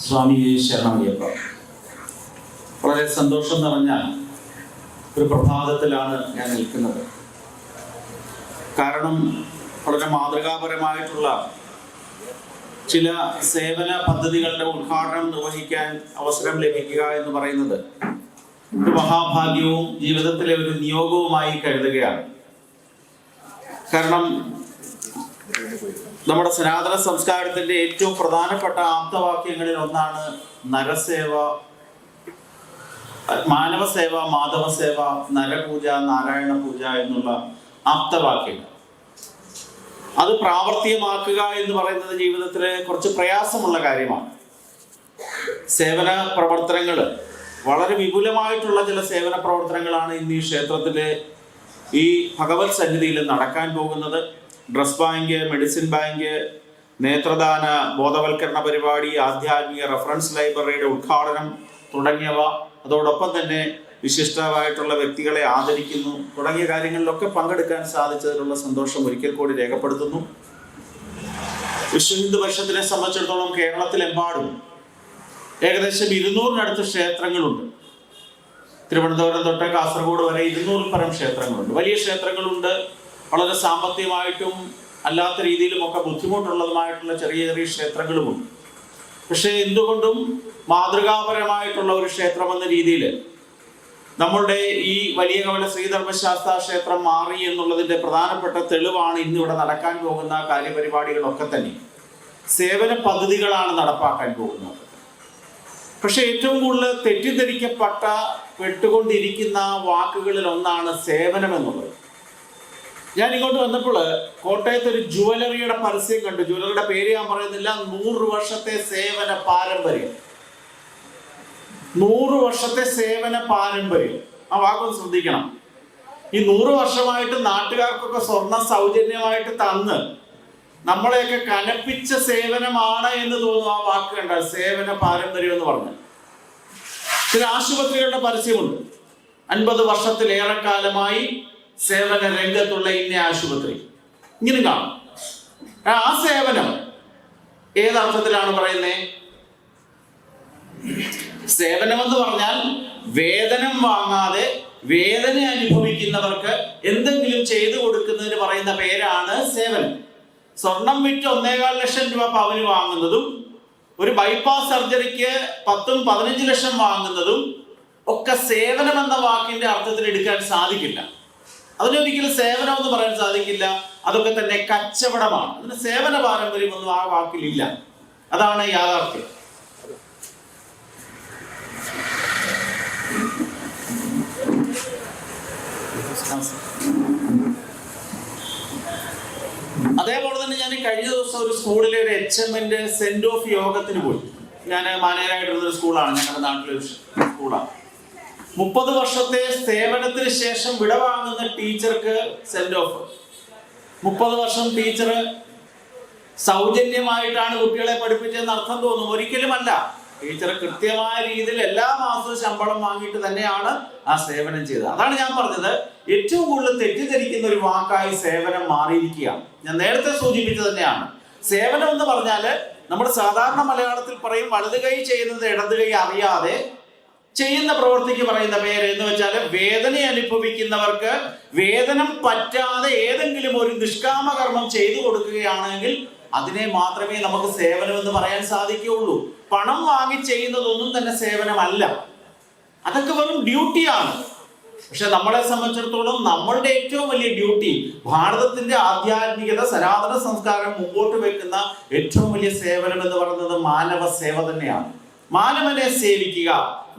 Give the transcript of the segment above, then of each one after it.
സ്വാമിയെ ശരണമയ്യപ്പ. വളരെ സന്തോഷം നിറഞ്ഞ ഒരു പ്രഭാതത്തിലാണ് ഞാൻ നിൽക്കുന്നത്. കാരണം വളരെ മാതൃകാപരമായിട്ടുള്ള ചില സേവന പദ്ധതികളുടെ ഉദ്ഘാടനം നിർവഹിക്കാൻ അവസരം ലഭിക്കുക എന്ന് പറയുന്നത് ഒരു മഹാഭാഗ്യവും ജീവിതത്തിലെ ഒരു നിയോഗവുമായി കരുതുകയാണ്. കാരണം നമ്മുടെ സനാതന സംസ്കാരത്തിന്റെ ഏറ്റവും പ്രധാനപ്പെട്ട ആപ്തവാക്യങ്ങളിൽ ഒന്നാണ് നരസേവ, മാനവസേവ, മാധവസേവ, നരപൂജ, നാരായണ പൂജ എന്നുള്ള ആപ്തവാക്യങ്ങൾ. അത് പ്രാവർത്തികമാക്കുക എന്ന് പറയുന്നത് ജീവിതത്തിലെ കുറച്ച് പ്രയാസമുള്ള കാര്യമാണ്. സേവന പ്രവർത്തനങ്ങൾ, വളരെ വിപുലമായിട്ടുള്ള ചില സേവന പ്രവർത്തനങ്ങളാണ് ഇന്ന് ഈ ക്ഷേത്രത്തിലെ ഈ ഭഗവത് സന്നിധിയിൽ നടക്കാൻ പോകുന്നത്. ഡ്രസ് ബാങ്ക്, മെഡിസിൻ ബാങ്ക്, നേത്രദാന ബോധവൽക്കരണ പരിപാടി, ആധ്യാത്മിക റെഫറൻസ് ലൈബ്രറിയുടെ ഉദ്ഘാടനം തുടങ്ങിയവ, അതോടൊപ്പം തന്നെ വിശിഷ്ടമായിട്ടുള്ള വ്യക്തികളെ ആദരിക്കുന്നു തുടങ്ങിയ കാര്യങ്ങളിലൊക്കെ പങ്കെടുക്കാൻ സാധിച്ചതിലുള്ള സന്തോഷം ഒരിക്കൽ കൂടി രേഖപ്പെടുത്തുന്നു. വിശ്വ ഹിന്ദു പരിഷത്തിനെ സംബന്ധിച്ചിടത്തോളം കേരളത്തിലെമ്പാടും ഏകദേശം 200-നടുത്ത് ക്ഷേത്രങ്ങളുണ്ട്. തിരുവനന്തപുരം തൊട്ട് കാസർഗോഡ് വരെ 200-ൽ പരം ക്ഷേത്രങ്ങളുണ്ട്. വലിയ ക്ഷേത്രങ്ങളുണ്ട്, വളരെ സാമ്പത്തികമായിട്ടും അല്ലാത്ത രീതിയിലുമൊക്കെ ബുദ്ധിമുട്ടുള്ളതുമായിട്ടുള്ള ചെറിയ ചെറിയ ക്ഷേത്രങ്ങളുമുണ്ട്. പക്ഷേ എന്തുകൊണ്ടും മാതൃകാപരമായിട്ടുള്ള ഒരു ക്ഷേത്രം എന്ന രീതിയിൽ നമ്മളുടെ ഈ വലിയ കവല ശ്രീധർമ്മശാസ്ത്ര ക്ഷേത്രം മാറി എന്നുള്ളതിന്റെ പ്രധാനപ്പെട്ട തെളിവാണ് ഇന്നിവിടെ നടക്കാൻ പോകുന്ന കാര്യപരിപാടികളൊക്കെ തന്നെ. സേവന പദ്ധതികളാണ് നടപ്പാക്കാൻ പോകുന്നത്. പക്ഷെ ഏറ്റവും കൂടുതൽ പെട്ടുകൊണ്ടിരിക്കുന്ന വാക്കുകളിൽ ഒന്നാണ് സേവനം എന്നുള്ളത്. ഞാൻ ഇങ്ങോട്ട് വന്നപ്പോൾ കോട്ടയത്ത് ഒരു ജുവലറിയുടെ പരസ്യം കണ്ടു. ജുവലറിയുടെ പേര് ഞാൻ പറയുന്നില്ല. 100 വർഷത്തെ സേവന പാരമ്പര്യം. 100 വർഷത്തെ സേവന പാരമ്പര്യം. ആ വാക്കൊന്ന് ശ്രദ്ധിക്കണം. ഈ 100 വർഷമായിട്ട് നാട്ടുകാർക്കൊക്കെ സ്വർണം സൗജന്യമായിട്ട് തന്ന് നമ്മളെയൊക്കെ കനപ്പിച്ച സേവനമാണ് എന്ന് തോന്നുന്നു ആ വാക്ക് കണ്ടാൽ, സേവന പാരമ്പര്യം എന്ന് പറഞ്ഞു. ചില ആശുപത്രികളുടെ പരസ്യമുണ്ട്. 50 വർഷത്തിലേറെക്കാലമായി സേവന രംഗത്തുള്ള ഇന്ന ആശുപത്രി, ഇങ്ങനെ കാണും. ആ സേവനം ഏതർത്ഥത്തിലാണ് പറയുന്നത്? സേവനം എന്ന് പറഞ്ഞാൽ വേതനം വാങ്ങാതെ വേദന അനുഭവിക്കുന്നവർക്ക് എന്തെങ്കിലും ചെയ്തു കൊടുക്കുന്നതിന് പറയുന്ന പേരാണ് സേവനം. സ്വർണം വിറ്റ് 1.25 ലക്ഷം രൂപ പവന് വാങ്ങുന്നതും ഒരു ബൈപ്പാസ് സർജറിക്ക് 10-15 ലക്ഷം വാങ്ങുന്നതും ഒക്കെ സേവനം എന്ന വാക്കിന്റെ അർത്ഥത്തിൽ എടുക്കാൻ സാധിക്കില്ല. അതിനൊരിക്കലും സേവനം എന്ന് പറയാൻ സാധിക്കില്ല. അതൊക്കെ തന്നെ കച്ചവടമാണ്. അതിന് സേവന പാരമ്പര്യമൊന്നും ആ വാക്കിലില്ല. അതാണ് യാഥാർത്ഥ്യം. അതേപോലെ തന്നെ ഞാൻ കഴിഞ്ഞ ദിവസം ഒരു സ്കൂളിലെ ഒരു HM-ന്റെ സെന്റ് ഓഫ് യോഗത്തിന് പോയി. ഞാൻ മാനേജറായിട്ടുള്ളൊരു സ്കൂളാണ്, ഞങ്ങളുടെ നാട്ടിലൊരു സ്കൂളാണ്. 30 വർഷത്തെ സേവനത്തിന് ശേഷം വിടവാങ്ങുന്ന ടീച്ചർക്ക് സെന്റ് ഓഫ്. 30 വർഷം ടീച്ചർ സൗജന്യമായിട്ടാണ് കുട്ടികളെ പഠിപ്പിച്ചതെന്ന് അർത്ഥം തോന്നും. ഒരിക്കലുമല്ല. ടീച്ചർ കൃത്യമായ രീതിയിൽ എല്ലാ മാസവും ശമ്പളം വാങ്ങിയിട്ട് തന്നെയാണ് ആ സേവനം ചെയ്തത്. അതാണ് ഞാൻ പറഞ്ഞത്, ഏറ്റവും കൂടുതൽ തെറ്റിദ്ധരിക്കുന്ന ഒരു വാക്കായി സേവനം മാറിയിരിക്കുകയാണ്. ഞാൻ നേരത്തെ സൂചിപ്പിച്ചത് തന്നെയാണ്. സേവനം എന്ന് പറഞ്ഞാൽ നമ്മൾ സാധാരണ മലയാളത്തിൽ പറയും വലത് കൈ ചെയ്യുന്നത് ഇടത് കൈ അറിയാതെ ചെയ്യുന്ന പ്രവൃത്തിക്ക് പറയുന്ന പേര് എന്ന് വെച്ചാൽ, വേദന അനുഭവിക്കുന്നവർക്ക് വേതനം പറ്റാതെ ഏതെങ്കിലും ഒരു നിഷ്കാമകർമ്മം ചെയ്തു കൊടുക്കുകയാണെങ്കിൽ അതിനെ മാത്രമേ നമുക്ക് സേവനം എന്ന് പറയാൻ സാധിക്കുകയുള്ളൂ. പണം വാങ്ങി ചെയ്യുന്നതൊന്നും തന്നെ സേവനമല്ല. അതൊക്കെ വെറും ഡ്യൂട്ടിയാണ്. പക്ഷെ നമ്മളെ സംബന്ധിച്ചിടത്തോളം നമ്മളുടെ ഏറ്റവും വലിയ ഡ്യൂട്ടി, ഭാരതത്തിന്റെ ആധ്യാത്മികത, സനാതന സംസ്കാരം മുമ്പോട്ട് വെക്കുന്ന ഏറ്റവും വലിയ സേവനം എന്ന് പറയുന്നത് മാനവ സേവ തന്നെയാണ്. മാനവനെ സേവിക്കുക,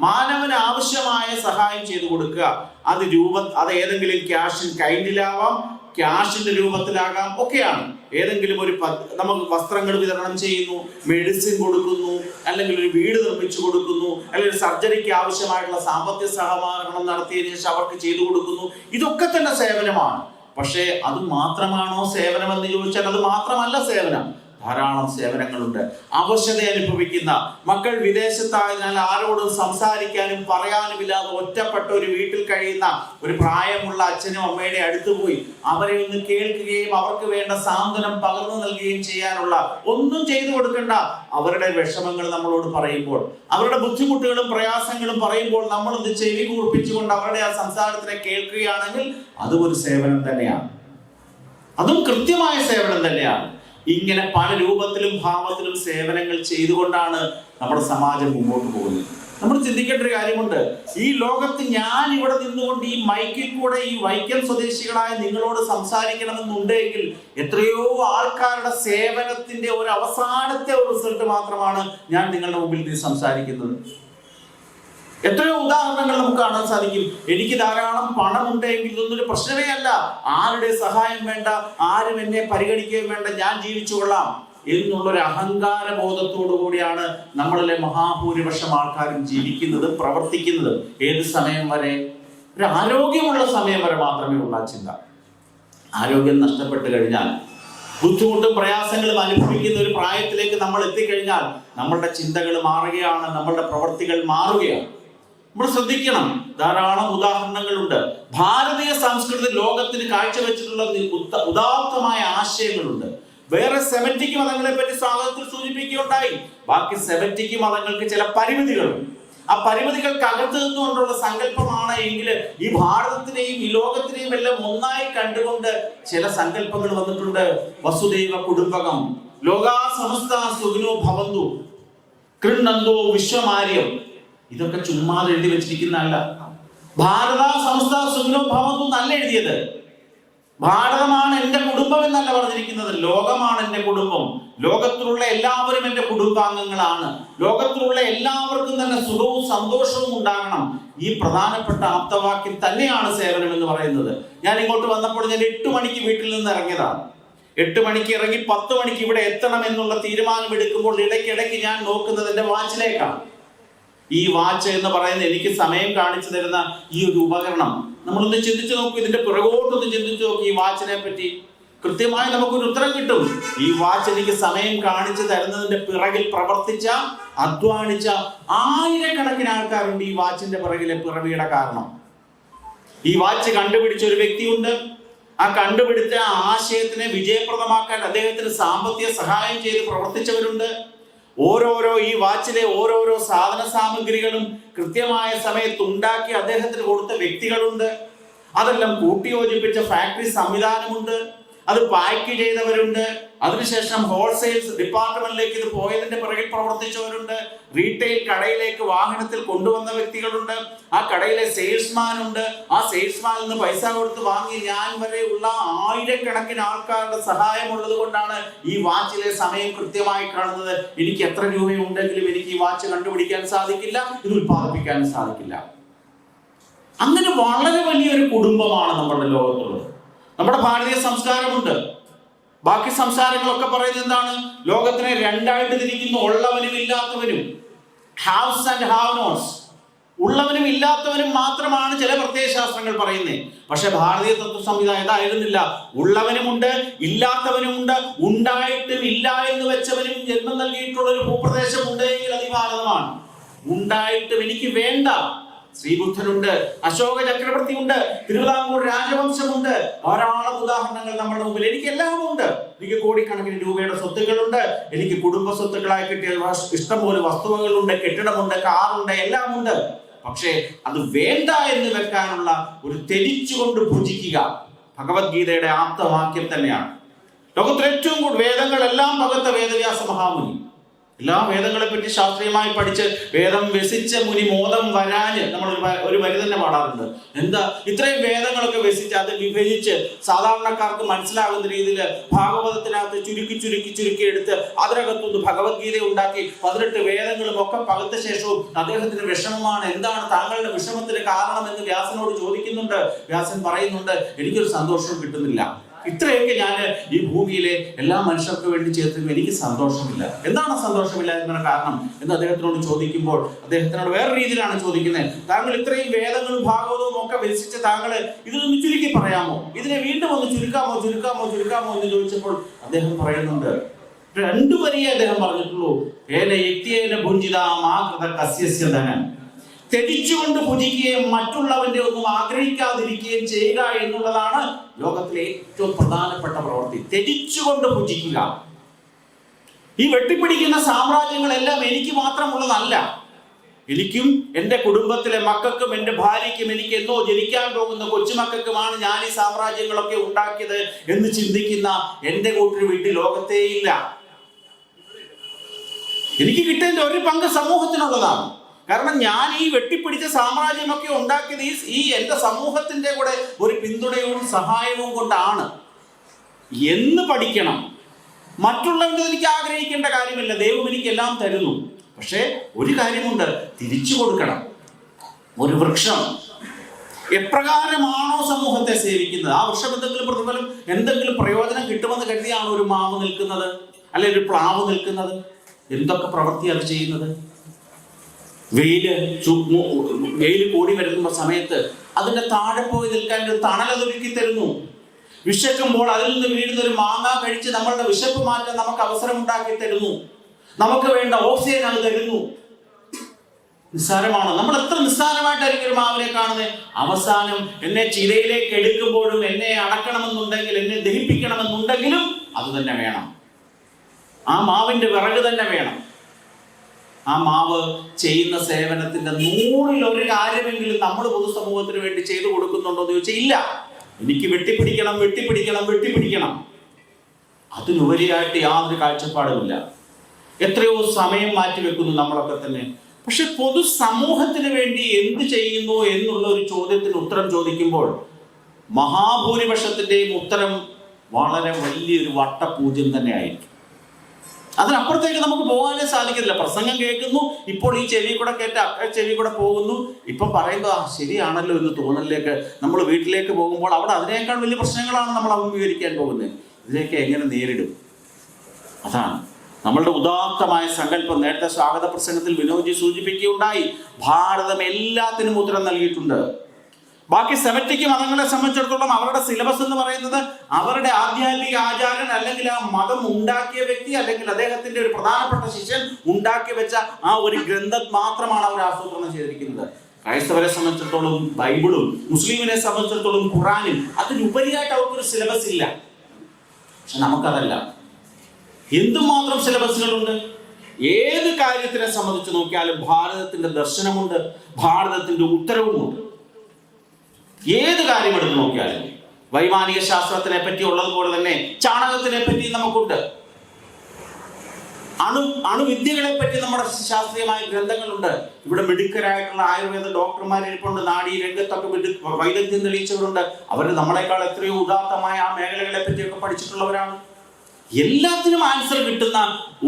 മാനവന് ആവശ്യമായ സഹായം ചെയ്തു കൊടുക്കുക. അത് ഏതെങ്കിലും ക്യാഷ് ഇൻ കൈൻഡിലാവാം, ക്യാഷിന്റെ രൂപത്തിലാകാം, ഒക്കെയാണ്. ഏതെങ്കിലും ഒരു നമുക്ക് വസ്ത്രങ്ങൾ വിതരണം ചെയ്യുന്നു, മെഡിസിൻ കൊടുക്കുന്നു, അല്ലെങ്കിൽ ഒരു വീട് നിർമ്മിച്ചു കൊടുക്കുന്നു, അല്ലെങ്കിൽ ഒരു സർജറിക്ക് ആവശ്യമായിട്ടുള്ള സാമ്പത്തിക സഹകരണം നടത്തിയതിനു ശേഷം അവർക്ക് ചെയ്തു കൊടുക്കുന്നു. ഇതൊക്കെ തന്നെ സേവനമാണ്. പക്ഷേ അത് മാത്രമാണോ സേവനം എന്ന് ചോദിച്ചാൽ അത് മാത്രമല്ല സേവനം. ധാരാളം സേവനങ്ങളുണ്ട്. അവശത അനുഭവിക്കുന്ന മക്കൾ വിദേശത്തായതിനാൽ ആരോടും സംസാരിക്കാനും പറയാനുമില്ലാതെ ഒറ്റപ്പെട്ട ഒരു വീട്ടിൽ കഴിയുന്ന ഒരു പ്രായമുള്ള അച്ഛനും അമ്മയുടെ അടുത്ത് പോയി അവരെ ഒന്ന് കേൾക്കുകയും അവർക്ക് വേണ്ട സാന്ത്വനം പകർന്നു നൽകുകയും ചെയ്യാനുള്ള, ഒന്നും ചെയ്തു കൊടുക്കണ്ട, അവരുടെ വിഷമങ്ങൾ നമ്മളോട് പറയുമ്പോൾ, അവരുടെ ബുദ്ധിമുട്ടുകളും പ്രയാസങ്ങളും പറയുമ്പോൾ നമ്മളൊന്ന് ചെവി കൂർപ്പിച്ചുകൊണ്ട് അവരുടെ ആ സംസാരത്തിനെ കേൾക്കുകയാണെങ്കിൽ അതും ഒരു സേവനം തന്നെയാണ്. അതും കൃത്യമായ സേവനം തന്നെയാണ്. ഇങ്ങനെ പല രൂപത്തിലും ഭാവത്തിലും സേവനങ്ങൾ ചെയ്തുകൊണ്ടാണ് നമ്മുടെ സമാജം മുമ്പോട്ട് പോകുന്നത്. നമ്മൾ ചിന്തിക്കേണ്ട ഒരു കാര്യമുണ്ട്. ഈ ലോകത്ത് ഞാൻ ഇവിടെ നിന്നുകൊണ്ട് ഈ മൈക്കിൽ കൂടെ ഈ വൈക്കം സ്വദേശികളായ നിങ്ങളോട് സംസാരിക്കണമെന്നുണ്ടെങ്കിൽ എത്രയോ ആൾക്കാരുടെ സേവനത്തിന്റെ ഒരു അവസാനത്തെ ഒരു റിസൾട്ട് മാത്രമാണ് ഞാൻ നിങ്ങളുടെ മുമ്പിൽ നിന്ന് സംസാരിക്കുന്നത്. എത്രയോ ഉദാഹരണങ്ങൾ നമുക്ക് കാണാൻ സാധിക്കും. എനിക്ക് ധാരാളം പണമുണ്ടെങ്കിൽ ഇതൊന്നൊരു പ്രശ്നമേ അല്ല, ആരുടെ സഹായം വേണ്ട, ആരും എന്നെ പരിഗണിക്കുകയും വേണ്ട, ഞാൻ ജീവിച്ചു കൊള്ളാം എന്നുള്ളൊരു അഹങ്കാര ബോധത്തോടു കൂടിയാണ് നമ്മളിലെ മഹാഭൂരിപക്ഷം ആൾക്കാരും ജീവിക്കുന്നതും പ്രവർത്തിക്കുന്നതും. ഏത് സമയം വരെ? ഒരു ആരോഗ്യമുള്ള സമയം വരെ മാത്രമേ ഉള്ള ചിന്ത. ആരോഗ്യം നഷ്ടപ്പെട്ടു കഴിഞ്ഞാൽ, ബുദ്ധിമുട്ടും പ്രയാസങ്ങളും അനുഭവിക്കുന്ന ഒരു പ്രായത്തിലേക്ക് നമ്മൾ എത്തിക്കഴിഞ്ഞാൽ നമ്മളുടെ ചിന്തകൾ മാറുകയാണ്, നമ്മളുടെ പ്രവൃത്തികൾ മാറുകയാണ്. നമ്മൾ ശ്രദ്ധിക്കണം. ധാരാളം ഉദാഹരണങ്ങളുണ്ട്. ഭാരതീയ സംസ്കൃതി ലോകത്തിന് കാഴ്ചവെച്ചിട്ടുള്ള ഉദാത്തമായ ആശയങ്ങളുണ്ട്. വേറെ സെമറ്റിക് മതങ്ങളെ പറ്റി സ്വാഗതത്തിൽ സൂചിപ്പിക്കുകയുണ്ടായി. ബാക്കി സെമറ്റിക് മതങ്ങൾക്ക് ചില പരിമിതികളുണ്ട്. ആ പരിമിതികൾക്ക് അകത്ത് നിന്നുകൊണ്ടുള്ള സങ്കല്പമാണ് എങ്കിൽ ഈ ഭാരതത്തിനെയും ഈ ലോകത്തിനെയും എല്ലാം ഒന്നായി കണ്ടുകൊണ്ട് ചില സങ്കല്പങ്ങൾ വന്നിട്ടുണ്ട്. വസുദൈവ കുടുംബകം, ലോകാ സമസ്ത സുഖിനോ ഭവന്തു, കൃണ്ണന്തോ വിശ്വമാര്യം. ഇതൊക്കെ ചുമ്മാതെ എഴുതി വെച്ചിരിക്കുന്നതല്ല. ഭാരത സമസ്ത സുഖിനോ ഭവന്തു എന്നല്ല എഴുതിയത്. ഭാരതമാണ് എന്റെ കുടുംബം എന്നല്ല പറഞ്ഞിരിക്കുന്നത്. ലോകമാണ് എന്റെ കുടുംബം. ലോകത്തിലുള്ള എല്ലാവരും എന്റെ കുടുംബാംഗങ്ങളാണ്. ലോകത്തിലുള്ള എല്ലാവർക്കും തന്നെ സുഖവും സന്തോഷവും ഉണ്ടാകണം. ഈ പ്രധാനപ്പെട്ട ആപ്തവാക്യം തന്നെയാണ് സേവനം എന്ന് പറയുന്നത്. ഞാൻ ഇങ്ങോട്ട് വന്നപ്പോൾ ഞാൻ 8 മണിക്ക് വീട്ടിൽ നിന്ന് ഇറങ്ങിയതാണ്. 8 മണിക്ക് ഇറങ്ങി 10 മണിക്ക് ഇവിടെ എത്തണം എന്നുള്ള തീരുമാനം എടുക്കുമ്പോൾ ഇടയ്ക്കിടയ്ക്ക് ഞാൻ നോക്കുന്നത് എന്റെ വാച്ചിലേക്കാണ്. ഈ വാച്ച് എന്ന് പറയുന്നത് എനിക്ക് സമയം കാണിച്ചു തരുന്ന ഈ ഒരു ഉപകരണം, നമ്മളൊന്ന് ചിന്തിച്ചു നോക്കൂ. ഇതിന്റെ പിറകോട്ടൊന്ന് ചിന്തിച്ചു നോക്കൂ. ഈ വാച്ചിനെ പറ്റി കൃത്യമായി നമുക്കൊരു ഉത്തരം കിട്ടും. ഈ വാച്ച് എനിക്ക് സമയം കാണിച്ചു തരുന്നതിന്റെ പിറകിൽ പ്രവർത്തിച്ച, അധ്വാനിച്ച ആയിരക്കണക്കിന് ആൾക്കാരുണ്ട്. ഈ വാച്ചിന്റെ പിറകിലെ പിറവിയുടെ കാരണം. ഈ വാച്ച് കണ്ടുപിടിച്ച ഒരു വ്യക്തിയുണ്ട്. ആ കണ്ടുപിടിച്ച ആശയത്തിനെ വിജയപ്രദമാക്കാൻ അദ്ദേഹത്തിന് സാമ്പത്തിക സഹായം ചെയ്ത് പ്രവർത്തിച്ചവരുണ്ട്. ഓരോരോ ഈ വാച്ചിലെ ഓരോരോ സാധന സാമഗ്രികളും കൃത്യമായ സമയത്ത് ഉണ്ടാക്കി അദ്ദേഹത്തിന് കൊടുത്ത വ്യക്തികളുണ്ട്. അതെല്ലാം കൂട്ടിയോജിപ്പിച്ച ഫാക്ടറി സംവിധാനമുണ്ട്. അത് പാക്ക് ചെയ്തവരുണ്ട്. അതിനുശേഷം ഹോൾസെയിൽസ് ഡിപ്പാർട്ട്മെന്റിലേക്ക് ഇത് പോയതിന്റെ പിറകിൽ പ്രവർത്തിച്ചവരുണ്ട്. റീറ്റെയിൽ കടയിലേക്ക് വാഹനത്തിൽ കൊണ്ടുവന്ന വ്യക്തികളുണ്ട്. ആ കടയിലെ സെയിൽസ്മാൻ ഉണ്ട്. ആ സെയിൽസ്മാനിൽ നിന്ന് പൈസ കൊടുത്ത് വാങ്ങി ഞാൻ വരെയുള്ള ആയിരക്കണക്കിന് ആൾക്കാരുടെ സഹായമുള്ളത് കൊണ്ടാണ് ഈ വാച്ചിലെ സമയം കൃത്യമായി കാണുന്നത്. എനിക്ക് എത്ര രൂപയുണ്ടെങ്കിലും എനിക്ക് ഈ വാച്ച് കണ്ടുപിടിക്കാൻ സാധിക്കില്ല, ഇത് ഉത്പാദിപ്പിക്കാനും സാധിക്കില്ല. അങ്ങനെ വളരെ വലിയൊരു കുടുംബമാണ് നമ്മുടെ ലോകത്തുള്ളത്. നമ്മുടെ ഭാരതീയ സംസ്കാരമുണ്ട്. ബാക്കി സംസ്കാരങ്ങളൊക്കെ പറയുന്നത് എന്താണ്? ലോകത്തിനെ രണ്ടായിട്ട് തിരിക്കുന്നു, ഉള്ളവനും ഇല്ലാത്തവനും, ഹാവ്സ് ആൻഡ് ഹാവ് നോട്ട്സ്. ഉള്ളവനും ഇല്ലാത്തവനും മാത്രമാണ് ചില പ്രത്യയശാസ്ത്രങ്ങൾ പറയുന്നത്. പക്ഷെ ഭാരതീയ തത്വ സംഹിത ഇതായിരുന്നില്ല. ഉള്ളവനുമുണ്ട്, ഇല്ലാത്തവനുമുണ്ട്, ഉണ്ടായിട്ടും ഇല്ല എന്ന് വെച്ചവനും ജന്മം നൽകിയിട്ടുള്ള ഒരു ഭൂപ്രദേശം ഉണ്ട് എങ്കിൽ അത് ഭാരതമാണ്. ഉണ്ടായിട്ടും എനിക്ക് വേണ്ട ശ്രീബുദ്ധനുണ്ട്, അശോക ചക്രവർത്തി ഉണ്ട്, തിരുവിതാംകൂർ രാജവംശമുണ്ട്. ധാരാളം ഉദാഹരണങ്ങൾ നമ്മുടെ മുമ്പിൽ. എനിക്ക് എല്ലാം ഉണ്ട്. എനിക്ക് കോടിക്കണക്കിന് രൂപയുടെ സ്വത്തുക്കളുണ്ട്. എനിക്ക് കുടുംബ സ്വത്തുക്കളായി കിട്ടിയ ഇഷ്ടംപോലെ വസ്തുവകളുണ്ട്, കെട്ടിടമുണ്ട്, കാറുണ്ട്, എല്ലാം ഉണ്ട്. പക്ഷേ അത് വേണ്ട എന്ന് വെക്കാനുള്ള ഒരു ത്യജിച്ചുകൊണ്ട് ഭുജിക്കുക ഭഗവത്ഗീതയുടെ ആപ്തവാക്യം തന്നെയാണ്. ലോകത്തിൽ ഏറ്റവും കൂടുതൽ വേദങ്ങളെല്ലാം പകർത്ത വേദവ്യാസ മഹാമുനി. എല്ലാ വേദങ്ങളെ പറ്റി ശാസ്ത്രീയമായി പഠിച്ച് വേദം വ്യസിച്ച മുനി മോദം വരാഞ്ഞ് നമ്മൾ ഒരു വരി തന്നെ പാടാറുണ്ട്. എന്താ ഇത്രയും വേദങ്ങളൊക്കെ വ്യസിച്ച് അത് വിഭജിച്ച് സാധാരണക്കാർക്ക് മനസ്സിലാകുന്ന രീതിയിൽ ഭാഗവതത്തിനകത്ത് ചുരുക്കി എടുത്ത് അതിനകത്തുനിന്ന് ഭഗവത്ഗീത ഉണ്ടാക്കി 18 വേദങ്ങളും ഒക്കെ പകർത്ത ശേഷവും അദ്ദേഹത്തിന് വിഷമമാണ്. എന്താണ് താങ്കളുടെ വിഷമത്തിന് കാരണം എന്ന് വ്യാസനോട് ചോദിക്കുന്നുണ്ട്. വ്യാസൻ പറയുന്നുണ്ട്, എനിക്കൊരു സന്തോഷവും കിട്ടുന്നില്ല. ഇത്രയൊക്കെ ഞാൻ ഈ ഭൂമിയിലെ എല്ലാ മനുഷ്യർക്ക് വേണ്ടി ചേർത്തും എനിക്ക് സന്തോഷമില്ല. എന്താണ് സന്തോഷമില്ലായ്മ കാരണം എന്ന് അദ്ദേഹത്തിനോട് ചോദിക്കുമ്പോൾ അദ്ദേഹത്തിനോട് വേറെ രീതിയിലാണ് ചോദിക്കുന്നത്. താങ്കൾ ഇത്രയും വേദങ്ങളും ഭാഗവതവും ഒക്കെ വ്യസിച്ച് താങ്കൾ ഇതൊന്ന് ചുരുക്കി പറയാമോ, ഇതിനെ വീണ്ടും ഒന്ന് ചുരുക്കാമോ എന്ന് ചോദിച്ചപ്പോൾ അദ്ദേഹം പറയുന്നുണ്ട്, രണ്ടു വരിയെ അദ്ദേഹം പറഞ്ഞിട്ടുള്ളൂ. ത്യജിച്ചുകൊണ്ട് ഭുജിക്കുകയും മറ്റുള്ളവന്റെ ഒന്നും ആഗ്രഹിക്കാതിരിക്കുകയും ചെയ്യുക എന്നുള്ളതാണ് ലോകത്തിലെ ഏറ്റവും പ്രധാനപ്പെട്ട പ്രവൃത്തി. ത്യജിച്ചുകൊണ്ട് ഭുജിക്കുക. ഈ വെട്ടിപ്പിടിക്കുന്ന സാമ്രാജ്യങ്ങളെല്ലാം എനിക്ക് മാത്രമുള്ളതല്ല. എനിക്കും എൻ്റെ കുടുംബത്തിലെ മക്കൾക്കും എൻ്റെ ഭാര്യയ്ക്കും എനിക്ക് എന്നോ ജനിക്കാൻ പോകുന്ന കൊച്ചുമക്കൾക്കുമാണ് ഞാൻ ഈ സാമ്രാജ്യങ്ങളൊക്കെ ഉണ്ടാക്കിയത് എന്ന് ചിന്തിക്കുന്ന എൻ്റെ കൂട്ടൊരു വീട്ടിൽ ലോകത്തേയില്ല. എനിക്ക് കിട്ടേണ്ട ഒരു പങ്ക് സമൂഹത്തിനുള്ളതാണ്. കാരണം ഞാൻ ഈ വെട്ടിപ്പിടിച്ച സാമ്രാജ്യമൊക്കെ ഉണ്ടാക്കിയത് ഈ എൻ്റെ സമൂഹത്തിൻ്റെ കൂടെ ഒരു പിന്തുണയും സഹായവും കൊണ്ടാണ് എന്ന് പഠിക്കണം. മറ്റുള്ളവരുടെ എനിക്ക് ആഗ്രഹിക്കേണ്ട കാര്യമില്ല. ദൈവം എനിക്ക് എല്ലാം തരുന്നു. പക്ഷേ ഒരു കാര്യമുണ്ട്, തിരിച്ചു കൊടുക്കണം. ഒരു വൃക്ഷം എപ്രകാരമാണോ സമൂഹത്തെ സേവിക്കുന്നത്, ആ വൃക്ഷം എന്തെങ്കിലും പ്രതിഫലം, എന്തെങ്കിലും പ്രയോജനം കിട്ടുമെന്ന് കരുതിയാണ് ഒരു മാവ് നിൽക്കുന്നത്, അല്ലെ ഒരു പ്ലാവ് നിൽക്കുന്നത്. എന്തൊക്കെ പ്രവൃത്തി അത് ചെയ്യുന്നത്? വെയില് കൂടി വരുന്ന സമയത്ത് അതിന്റെ താഴെ പോയി നിൽക്കാൻ ഒരു തണലതൊരുക്കി തരുന്നു. വിശക്കുമ്പോൾ അതിൽ നിന്ന് വീഴുന്ന ഒരു മാങ്ങ കഴിച്ച് നമ്മളുടെ വിശപ്പ് മാറ്റാൻ നമുക്ക് അവസരം ഉണ്ടാക്കി തരുന്നു. നമുക്ക് വേണ്ട ഓക്സിജൻ അത് തരുന്നു. നിസ്സാരമാണോ? നമ്മൾ എത്ര നിസ്സാരമായിട്ടായിരിക്കും ഒരു മാവിനെ കാണുന്നത്. അവസാനം എന്നെ ചിതയിലേക്ക് എടുക്കുമ്പോഴും എന്നെ അടക്കണമെന്നുണ്ടെങ്കിൽ, എന്നെ ദഹിപ്പിക്കണമെന്നുണ്ടെങ്കിലും അത് തന്നെ വേണം. ആ മാവിന്റെ വിറക് തന്നെ വേണം. ആ മാവ് ചെയ്യുന്ന സേവനത്തിന്റെ 100-ൽ 1 കാര്യമെങ്കിലും നമ്മൾ പൊതുസമൂഹത്തിന് വേണ്ടി ചെയ്തു കൊടുക്കുന്നുണ്ടോ എന്ന് ചോദിച്ചാൽ ഇല്ല. എനിക്ക് വെട്ടിപ്പിടിക്കണം. അതിനുപരിയായിട്ട് യാതൊരു കാഴ്ചപ്പാടുമില്ല. എത്രയോ സമയം മാറ്റിവെക്കുന്നു നമ്മളൊക്കെ തന്നെ. പക്ഷെ പൊതുസമൂഹത്തിന് വേണ്ടി എന്ത് ചെയ്യുന്നു എന്നുള്ള ഒരു ചോദ്യത്തിന് ഉത്തരം ചോദിക്കുമ്പോൾ മഹാഭൂരിപക്ഷത്തിന്റെയും ഉത്തരം വളരെ വലിയൊരു വട്ടപൂജ്യം തന്നെ ആയിരിക്കും. അതിനപ്പുറത്തേക്ക് നമുക്ക് പോകാനേ സാധിക്കില്ല. പ്രസംഗം കേൾക്കുന്നു, ഇപ്പോൾ ഈ ചെവി കൂടെ കേട്ട് അപ്പുറത്തെ ചെവി കൂടെ പോകുന്നു. ഇപ്പം പറയുമ്പോൾ ശരിയാണല്ലോ എന്ന് തോന്നലിലേക്ക് നമ്മൾ വീട്ടിലേക്ക് പോകുമ്പോൾ അവിടെ അതിനേക്കാൾ വലിയ പ്രശ്നങ്ങളാണ് നമ്മൾ അഭിമുഖീകരിക്കാൻ പോകുന്നത്. ഇതിനെയൊക്കെ എങ്ങനെ നേരിടും? അതാണ് നമ്മളുടെ ഉദാത്തമായ സങ്കല്പം. നേരത്തെ സ്വാഗത പ്രസംഗത്തിൽ വിനോദ് സൂചിപ്പിക്കുകയുണ്ടായി, ഭാരതം എല്ലാത്തിനും ഉത്തരം നൽകിയിട്ടുണ്ട്. ബാക്കി സെമറ്റിക് മതങ്ങളെ സംബന്ധിച്ചിടത്തോളം അവരുടെ സിലബസ് എന്ന് പറയുന്നത് അവരുടെ ആധ്യാത്മിക ആചാരൻ അല്ലെങ്കിൽ ആ മതം ഉണ്ടാക്കിയ വ്യക്തി അല്ലെങ്കിൽ അദ്ദേഹത്തിന്റെ ഒരു പ്രധാനപ്പെട്ട ശിഷ്യൻ ഉണ്ടാക്കി വെച്ച ആ ഒരു ഗ്രന്ഥം മാത്രമാണ് അവർ ആസൂത്രണം ചെയ്തിരിക്കുന്നത്. ക്രൈസ്തവരെ സംബന്ധിച്ചിടത്തോളം ബൈബിളും, മുസ്ലിമിനെ സംബന്ധിച്ചിടത്തോളം ഖുറാനും, അതിനുപരിയായിട്ട് അവർക്കൊരു സിലബസ് ഇല്ല. പക്ഷെ നമുക്കതല്ല. എന്തുമാത്രം സിലബസുകളുണ്ട്. ഏത് കാര്യത്തിനെ സംബന്ധിച്ച് നോക്കിയാലും ഭാരതത്തിന്റെ ദർശനമുണ്ട്, ഭാരതത്തിന്റെ ഉത്തരവുമുണ്ട്. ഏത് കാര്യം എടുത്ത് നോക്കിയാലും വൈമാനിക ശാസ്ത്രത്തിനെ പറ്റി ഉള്ളതുപോലെ തന്നെ ചാണകത്തിനെ പറ്റി നമുക്കുണ്ട്. അണുവിദ്യകളെ പറ്റി നമ്മുടെ ശാസ്ത്രീയമായ ഗ്രന്ഥങ്ങളുണ്ട്. ഇവിടെ മിടുക്കരായിട്ടുള്ള ആയുർവേദ ഡോക്ടർമാരിപ്പുണ്ട്. നാഡീ രംഗത്തൊക്കെ വൈദഗ്ധ്യം തെളിയിച്ചവരുണ്ട്. അവർ നമ്മളെക്കാൾ എത്രയോ ഉദാത്തമായ ആ മേഖലകളെ പറ്റിയൊക്കെ പഠിച്ചിട്ടുള്ളവരാണ്. എല്ലാത്തിനും ആൻസർ കിട്ടുന്ന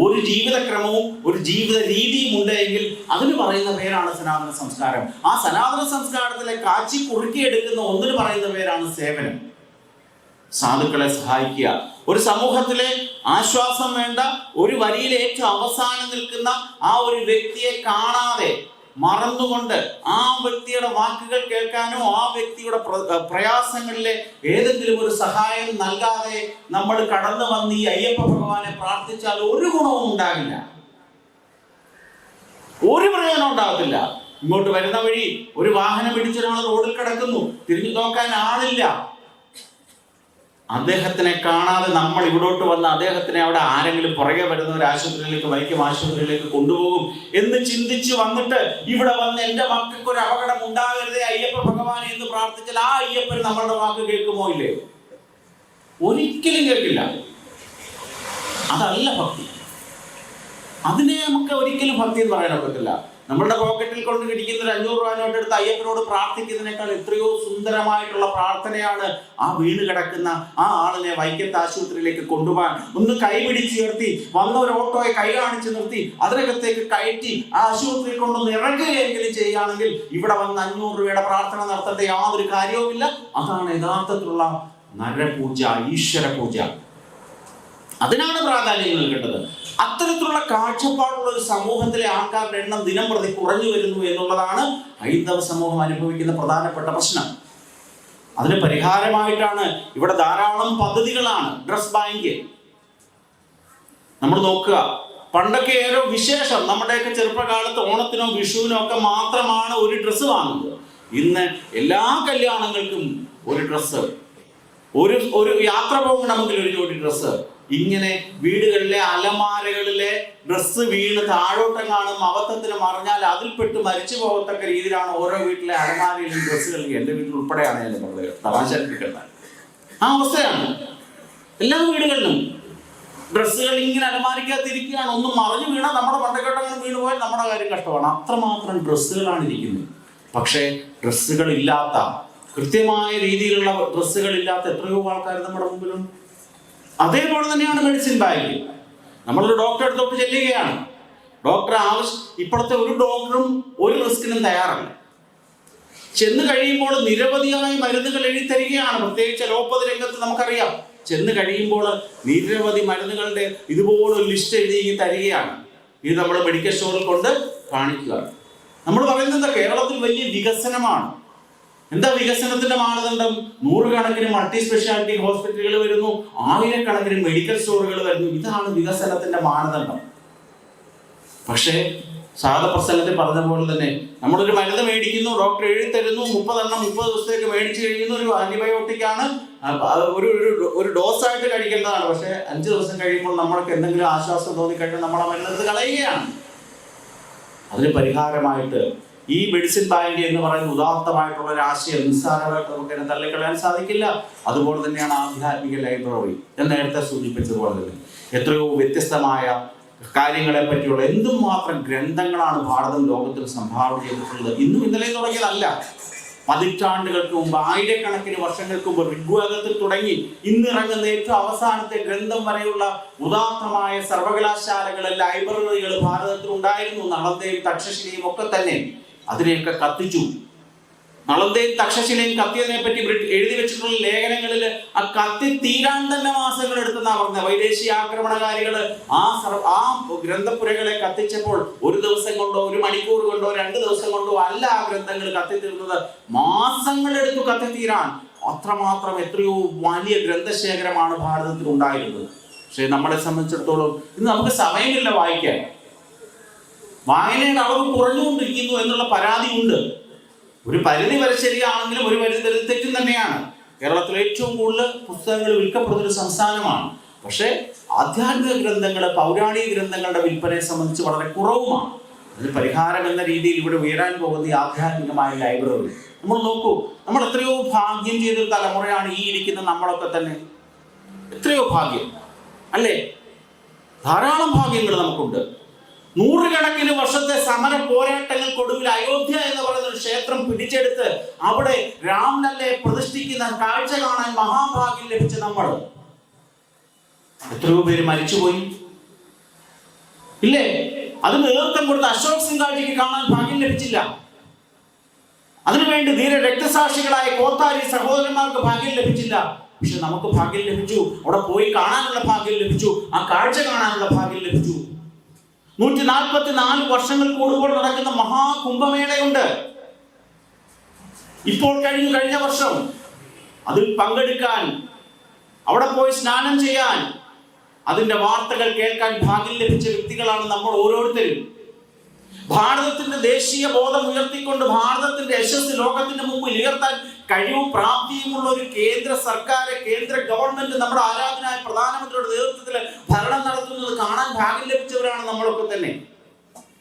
ഒരു ജീവിതക്രമവും ഒരു ജീവിത രീതിയും ഉണ്ടെങ്കിൽ അതിന് പറയുന്ന പേരാണ് സനാതന സംസ്കാരം. ആ സനാതന സംസ്കാരത്തിലെ കാച്ചി കുറുക്കിയെടുക്കുന്ന ഒന്നിന് പറയുന്ന പേരാണ് സേവനം. സാധുക്കളെ സഹായിക്കുക. ഒരു സമൂഹത്തിലെ ആശ്വാസം വേണ്ട ഒരു വരിയിലെ ഏറ്റവും അവസാനം നിൽക്കുന്ന ആ ഒരു വ്യക്തിയെ കാണാതെ മറന്നുകൊണ്ട് ആ വ്യക്തിയുടെ വാക്കുകൾ കേൾക്കാനോ ആ വ്യക്തിയുടെ പ്രയാസങ്ങളിലെ ഏതെങ്കിലും ഒരു സഹായം നൽകാതെ നമ്മൾ കടന്നു വന്ന് ഈ അയ്യപ്പ ഭഗവാനെ പ്രാർത്ഥിച്ചാൽ ഒരു ഗുണവും ഉണ്ടാകില്ല, ഒരു പ്രയോജനം ഉണ്ടാകത്തില്ല. ഇങ്ങോട്ട് വരുന്ന വഴി ഒരു വാഹനം പിടിച്ചൊരാൾ റോഡിൽ കിടക്കുന്നു, തിരിഞ്ഞു നോക്കാൻ ആളില്ല. അദ്ദേഹത്തിനെ കാണാതെ നമ്മൾ ഇവിടോട്ട് വന്ന് അദ്ദേഹത്തിനെ അവിടെ ആരെങ്കിലും പുറകെ വരുന്ന ഒരു ആശുപത്രിയിലേക്ക്, വൈക്കം ആശുപത്രിയിലേക്ക് കൊണ്ടുപോകും എന്ന് ചിന്തിച്ച് വന്നിട്ട് ഇവിടെ വന്ന് എൻ്റെ മക്കൾക്ക് ഒരു അപകടം ഉണ്ടാകരുതേ അയ്യപ്പ ഭഗവാനെ എന്ന് പ്രാർത്ഥിച്ചാൽ ആ അയ്യപ്പൻ നമ്മളുടെ വാക്ക് കേൾക്കുമോ ഇല്ലേ? ഒരിക്കലും കേൾക്കില്ല. അതല്ല ഭക്തി. അതിനെ നമുക്ക് ഒരിക്കലും ഭക്തി എന്ന് പറയാൻ ഒക്കത്തില്ല. നമ്മളുടെ പോക്കറ്റിൽ കൊണ്ട് കിടിക്കുന്ന ഒരു 500 രൂപ നോട്ട് എടുത്ത് അയ്യപ്പനോട് പ്രാർത്ഥിക്കുന്നതിനേക്കാൾ എത്രയോ സുന്ദരമായിട്ടുള്ള പ്രാർത്ഥനയാണ് ആ വീണ് കിടക്കുന്ന ആ ആളിനെ വൈക്കത്ത് ആശുപത്രിയിലേക്ക് കൊണ്ടുപോകാൻ. ഒന്ന് കൈ പിടിച്ചുയർത്തി വന്ന ഒരു ഓട്ടോയെ കൈ കാണിച്ച് നിർത്തി അതിനകത്തേക്ക് കയറ്റി ആ ആശുപത്രിയിൽ കൊണ്ടൊന്ന് ഇറങ്ങുകയെങ്കിലും ചെയ്യുകയാണെങ്കിൽ ഇവിടെ വന്ന് 500 രൂപയുടെ പ്രാർത്ഥന നടത്തേണ്ട യാതൊരു കാര്യവുമില്ല. അതാണ് യഥാർത്ഥത്തിലുള്ള നരപൂജ, ഈശ്വര പൂജ. അതിനാണ് പ്രാധാന്യം നൽകേണ്ടത്. അത്തരത്തിലുള്ള കാഴ്ചപ്പാടുള്ള ഒരു സമൂഹത്തിലെ ആൾക്കാരുടെ എണ്ണം ദിനം പ്രതി കുറഞ്ഞു വരുന്നു എന്നുള്ളതാണ് ഹൈന്ദവ സമൂഹം അനുഭവിക്കുന്ന പ്രധാനപ്പെട്ട പ്രശ്നം. അതിന് പരിഹാരമായിട്ടാണ് ഇവിടെ ധാരാളം പദ്ധതികളാണ്. ഡ്രസ് ബാങ്ക്, നമ്മൾ നോക്കുക, പണ്ടൊക്കെ ഏറെ വിശേഷം നമ്മുടെയൊക്കെ ചെറുപ്പകാലത്ത് ഓണത്തിനോ വിഷുവിനോ ഒക്കെ മാത്രമാണ് ഒരു ഡ്രസ്സ് വാങ്ങുന്നത്. ഇന്ന് എല്ലാ കല്യാണങ്ങൾക്കും ഒരു ഡ്രസ്സ്, ഒരു യാത്ര പോകണമെങ്കിൽ ഒരു ജോഡി ഡ്രസ്സ്. ഇങ്ങനെ വീടുകളിലെ അലമാരകളിലെ ഡ്രസ്സ് വീണ് താഴോട്ടെങ്ങാനും അബദ്ധത്തിന് മറിഞ്ഞാൽ അതിൽപ്പെട്ട് മരിച്ചു പോകത്തക്ക രീതിയിലാണ് ഓരോ വീട്ടിലെ അലമാരയിലും ഡ്രസ്സുകൾ. എൻ്റെ വീട്ടിൽ ഉൾപ്പെടെയാണ് ഞാൻ പറഞ്ഞത്, തമാശ ആ അവസ്ഥയാണ്. എല്ലാ വീടുകളിലും ഡ്രസ്സുകൾ ഇങ്ങനെ അലമാരിക്കകത്തിരിക്കുകയാണ്. ഒന്നും മറിഞ്ഞു വീണാൽ നമ്മുടെ പണ്ടക്കെട്ടങ്ങനെ വീണ് പോയാൽ നമ്മുടെ കാര്യം കഷ്ടമാണ്. അത്രമാത്രം ഡ്രസ്സുകളാണ് ഇരിക്കുന്നത്. പക്ഷേ ഡ്രസ്സുകൾ ഇല്ലാത്ത, കൃത്യമായ രീതിയിലുള്ള ഡ്രസ്സുകൾ ഇല്ലാത്ത എത്രയോ ആൾക്കാർ നമ്മുടെ മുമ്പിലുണ്ട്. അതേപോലെ തന്നെയാണ് മെഡിസിൻ ബാഗ്. നമ്മളൊരു ഡോക്ടറെ അടുത്തോട്ട് ചെല്ലുകയാണ്. ഡോക്ടർ ഇപ്പോഴത്തെ ഒരു ഡോക്ടറും ഒരു റിസ്കിനും തയ്യാറല്ല. ചെന്ന് കഴിയുമ്പോൾ നിരവധിയായ മരുന്നുകൾ എഴുതി തരികയാണ്. പ്രത്യേകിച്ച് അലോപ്പതി രംഗത്ത് നമുക്കറിയാം, ചെന്ന് കഴിയുമ്പോൾ നിരവധി മരുന്നുകളുടെ ഇതുപോലൊരു ലിസ്റ്റ് എഴുതി തരികയാണ്. ഇത് നമ്മൾ മെഡിക്കൽ സ്റ്റോറിൽ കൊണ്ട് കാണിക്കുക. നമ്മൾ പറയുന്നത് കേരളത്തിൽ വലിയ വികസനമാണ്. എന്താ വികസനത്തിന്റെ മാനദണ്ഡം? 100 കണക്കിന് മൾട്ടി സ്പെഷ്യാലിറ്റി ഹോസ്പിറ്റലുകൾ വരുന്നു, 1000 കണക്കിന് മെഡിക്കൽ സ്റ്റോറുകൾ വരുന്നു. ഇതാണ് വികസനത്തിന്റെ മാനദണ്ഡം. പക്ഷേ സാധപ്രസംഗത്തിൽ പറഞ്ഞ പോലെ തന്നെ നമ്മളൊരു മരുന്ന് മേടിക്കുന്നു, ഡോക്ടർ എഴുതി തരുന്നു, 30 എണ്ണം 30 ദിവസത്തേക്ക് മേടിച്ചു കഴിയുന്നു. ഒരു ആന്റിബയോട്ടിക് ആണ്, ഒരു ഡോസായിട്ട് കഴിക്കേണ്ടതാണ്. പക്ഷെ 5 ദിവസം കഴിയുമ്പോൾ നമ്മൾക്ക് എന്തെങ്കിലും ആശ്വാസം തോന്നിക്കഴിഞ്ഞാൽ നമ്മൾ ആ മരുന്നെടുത്ത് കളയുകയാണ്. അതിന് പരിഹാരമായിട്ട് ഈ മെഡിസിൻ ബാങ്ക് എന്ന് പറയുന്ന ഉദാത്തമായിട്ടുള്ള ഒരു ആശയം നിസ്സാരമായിട്ട് നമുക്ക് അതിനെ തള്ളിക്കളയാൻ സാധിക്കില്ല. അതുപോലെ തന്നെയാണ് ആധ്യാത്മിക ലൈബ്രറി. ഞാൻ നേരത്തെ സൂചിപ്പിച്ചതുപോലെ തന്നെ എത്രയോ വ്യത്യസ്തമായ കാര്യങ്ങളെ പറ്റിയുള്ള എന്തുമാത്രം ഗ്രന്ഥങ്ങളാണ് ഭാരതം ലോകത്തിൽ സംഭാവന ചെയ്തിട്ടുള്ളത്. ഇന്നും ഇന്നലെ തുടങ്ങിയതല്ല. പതിറ്റാണ്ടുകൾക്ക് മുമ്പ്, 1000 വർഷങ്ങൾക്ക് മുമ്പ് ഋഗ്വേദത്തിൽ തുടങ്ങി ഇന്നിറങ്ങുന്ന ഏറ്റവും അവസാനത്തെ ഗ്രന്ഥം വരെയുള്ള ഉദാത്തമായ സർവകലാശാലകൾ, ലൈബ്രറികൾ ഭാരതത്തിൽ ഉണ്ടായിരുന്നു. നളന്ദയും തക്ഷശിലയും ഒക്കെ തന്നെ അതിനെയൊക്കെ കത്തിച്ചു. നളന്ദയും തക്ഷശിലയും കത്തിയതിനെ പറ്റി എഴുതി വെച്ചിട്ടുള്ള ലേഖനങ്ങളിൽ ആ കത്തി തീരാൻ തന്നെ മാസങ്ങൾ എടുത്തെന്നാ പറഞ്ഞത്. വൈദേശിക ആക്രമണകാരികൾ ആ ഗ്രന്ഥപ്പുരകളെ കത്തിച്ചപ്പോൾ ഒരു ദിവസം കൊണ്ടോ, ഒരു മണിക്കൂർ കൊണ്ടോ, 2 ദിവസം കൊണ്ടോ അല്ല ആ ഗ്രന്ഥങ്ങൾ കത്തിത്തീർന്നത്. മാസങ്ങളെടുത്തു കത്തിത്തീരാൻ. അത്രമാത്രം എത്രയോ വലിയ ഗ്രന്ഥശേഖരമാണ് ഭാരതത്തിൽ ഉണ്ടായിരുന്നത്. പക്ഷെ നമ്മളെ സംബന്ധിച്ചിടത്തോളം ഇന്ന് നമുക്ക് സമയമില്ല വായിക്കാൻ. വായനയുടെ അളവ് കുറഞ്ഞുകൊണ്ടിരിക്കുന്നു എന്നുള്ള പരാതിയുണ്ട്. ഒരു പരിധി വരെ ശരിയാണെങ്കിലും ഒരു പരിധി വരെ തെറ്റും തന്നെയാണ്. കേരളത്തിൽ ഏറ്റവും കൂടുതൽ പുസ്തകങ്ങൾ വിൽക്കപ്പെടുന്ന ഒരു സംസ്ഥാനമാണ്. പക്ഷേ ആധ്യാത്മിക ഗ്രന്ഥങ്ങൾ, പൗരാണിക ഗ്രന്ഥങ്ങളുടെ വിൽപ്പനയെ സംബന്ധിച്ച് വളരെ കുറവുമാണ്. അതിന് പരിഹാരം എന്ന രീതിയിൽ ഇവിടെ ഉയരാൻ പോകുന്ന ഈ ആധ്യാത്മികമായ ലൈബ്രറി നമ്മൾ നോക്കൂ. നമ്മൾ എത്രയോ ഭാഗ്യം ചെയ്തൊരു തലമുറയാണ് ഈ ഇരിക്കുന്ന നമ്മളൊക്കെ തന്നെ. എത്രയോ ഭാഗ്യം അല്ലേ? ധാരാളം ഭാഗ്യങ്ങൾ നമുക്കുണ്ട്. 100 കണക്കിന് വർഷത്തെ സമര പോരാട്ടങ്ങൾക്കൊടുവിൽ അയോധ്യ എന്ന് പറയുന്ന ഒരു ക്ഷേത്രം പിടിച്ചെടുത്ത് അവിടെ രാംലല്ലയെ പ്രതിഷ്ഠിക്കുന്ന കാഴ്ച കാണാൻ മഹാഭാഗ്യം ലഭിച്ച നമ്മൾ. എത്രയോ പേര് മരിച്ചുപോയി ഇല്ലേ? അത് നേതൃത്വം കൊടുത്ത അശോക് സിംഗാജിക്ക് കാണാൻ ഭാഗ്യം ലഭിച്ചില്ല. അതിനുവേണ്ടി ധീര രക്തസാക്ഷികളായ കോത്താരി സഹോദരന്മാർക്ക് ഭാഗ്യം ലഭിച്ചില്ല. പക്ഷെ നമുക്ക് ഭാഗ്യം ലഭിച്ചു. അവിടെ പോയി കാണാനുള്ള ഭാഗ്യം ലഭിച്ചു. ആ കാഴ്ച കാണാനുള്ള ഭാഗ്യം ലഭിച്ചു. 144 വർഷങ്ങൾ കൂടുമ്പോൾ നടക്കുന്ന മഹാകുംഭമേളയുണ്ട്. ഇപ്പോൾ കഴിഞ്ഞ വർഷം അതിൽ പങ്കെടുക്കാൻ, അവിടെ പോയി സ്നാനം ചെയ്യാൻ, അതിന്റെ വാർത്തകൾ കേൾക്കാൻ ഭാഗ്യം ലഭിച്ച വ്യക്തികളാണ് നമ്മൾ ഓരോരുത്തരും. ഭാരതത്തിന്റെ ദേശീയ ബോധം ഉയർത്തിക്കൊണ്ട് ഭാരതത്തിന്റെ യശസ് ലോകത്തിന്റെ മുമ്പിൽ ഉയർത്താൻ കഴിവും പ്രാപ്തിയുമുള്ള ഒരു കേന്ദ്ര സർക്കാർ, കേന്ദ്ര ഗവൺമെന്റ്, നമ്മുടെ ആരാധനായ പ്രധാനമന്ത്രിയുടെ നേതൃത്വത്തിൽ ഭരണം നടത്തുന്നത് കാണാൻ ഭാഗ്യം ലഭിച്ചവരാണ് നമ്മളൊക്കെ തന്നെ.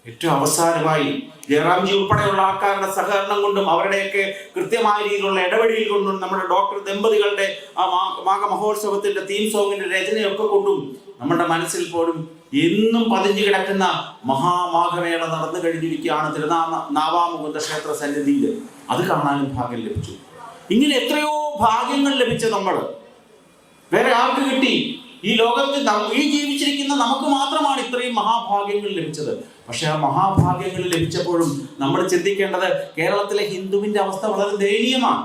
ഏറ്റവും അവസാനമായി ജയറാംജി ഉൾപ്പെടെയുള്ള ആൾക്കാരുടെ സഹകരണം കൊണ്ടും അവരുടെയൊക്കെ കൃത്യമായ രീതിയിലുള്ള ഇടപെടൽ കൊണ്ടും നമ്മുടെ ഡോക്ടർ ദമ്പതികളുടെ ആ മാഘമഹോത്സവത്തിന്റെ തീം സോങ്ങിന്റെ രചനയൊക്കെ കൊണ്ടും നമ്മുടെ മനസ്സിൽ പോലും എന്നും പതിഞ്ഞു കിടക്കുന്ന മഹാമാഘമേള നടന്നു കഴിഞ്ഞിരിക്കുകയാണ് നാവാമുകുന്ദ ക്ഷേത്ര സന്നിധിയിൽ. അത് കാണാനും ഭാഗ്യം ലഭിച്ചു. ഇങ്ങനെ എത്രയോ ഭാഗ്യങ്ങൾ ലഭിച്ച നമ്മൾ വേറെ ആർക്ക് കിട്ടി? ഈ ലോകത്ത് ഈ ജീവിച്ചിരിക്കുന്ന നമുക്ക് മാത്രമാണ് ഇത്രയും മഹാഭാഗ്യങ്ങൾ ലഭിച്ചത്. പക്ഷെ ആ മഹാഭാഗ്യങ്ങൾ ലഭിച്ചപ്പോഴും നമ്മൾ ചിന്തിക്കേണ്ടത് കേരളത്തിലെ ഹിന്ദുവിന്റെ അവസ്ഥ വളരെ ദയനീയമാണ്.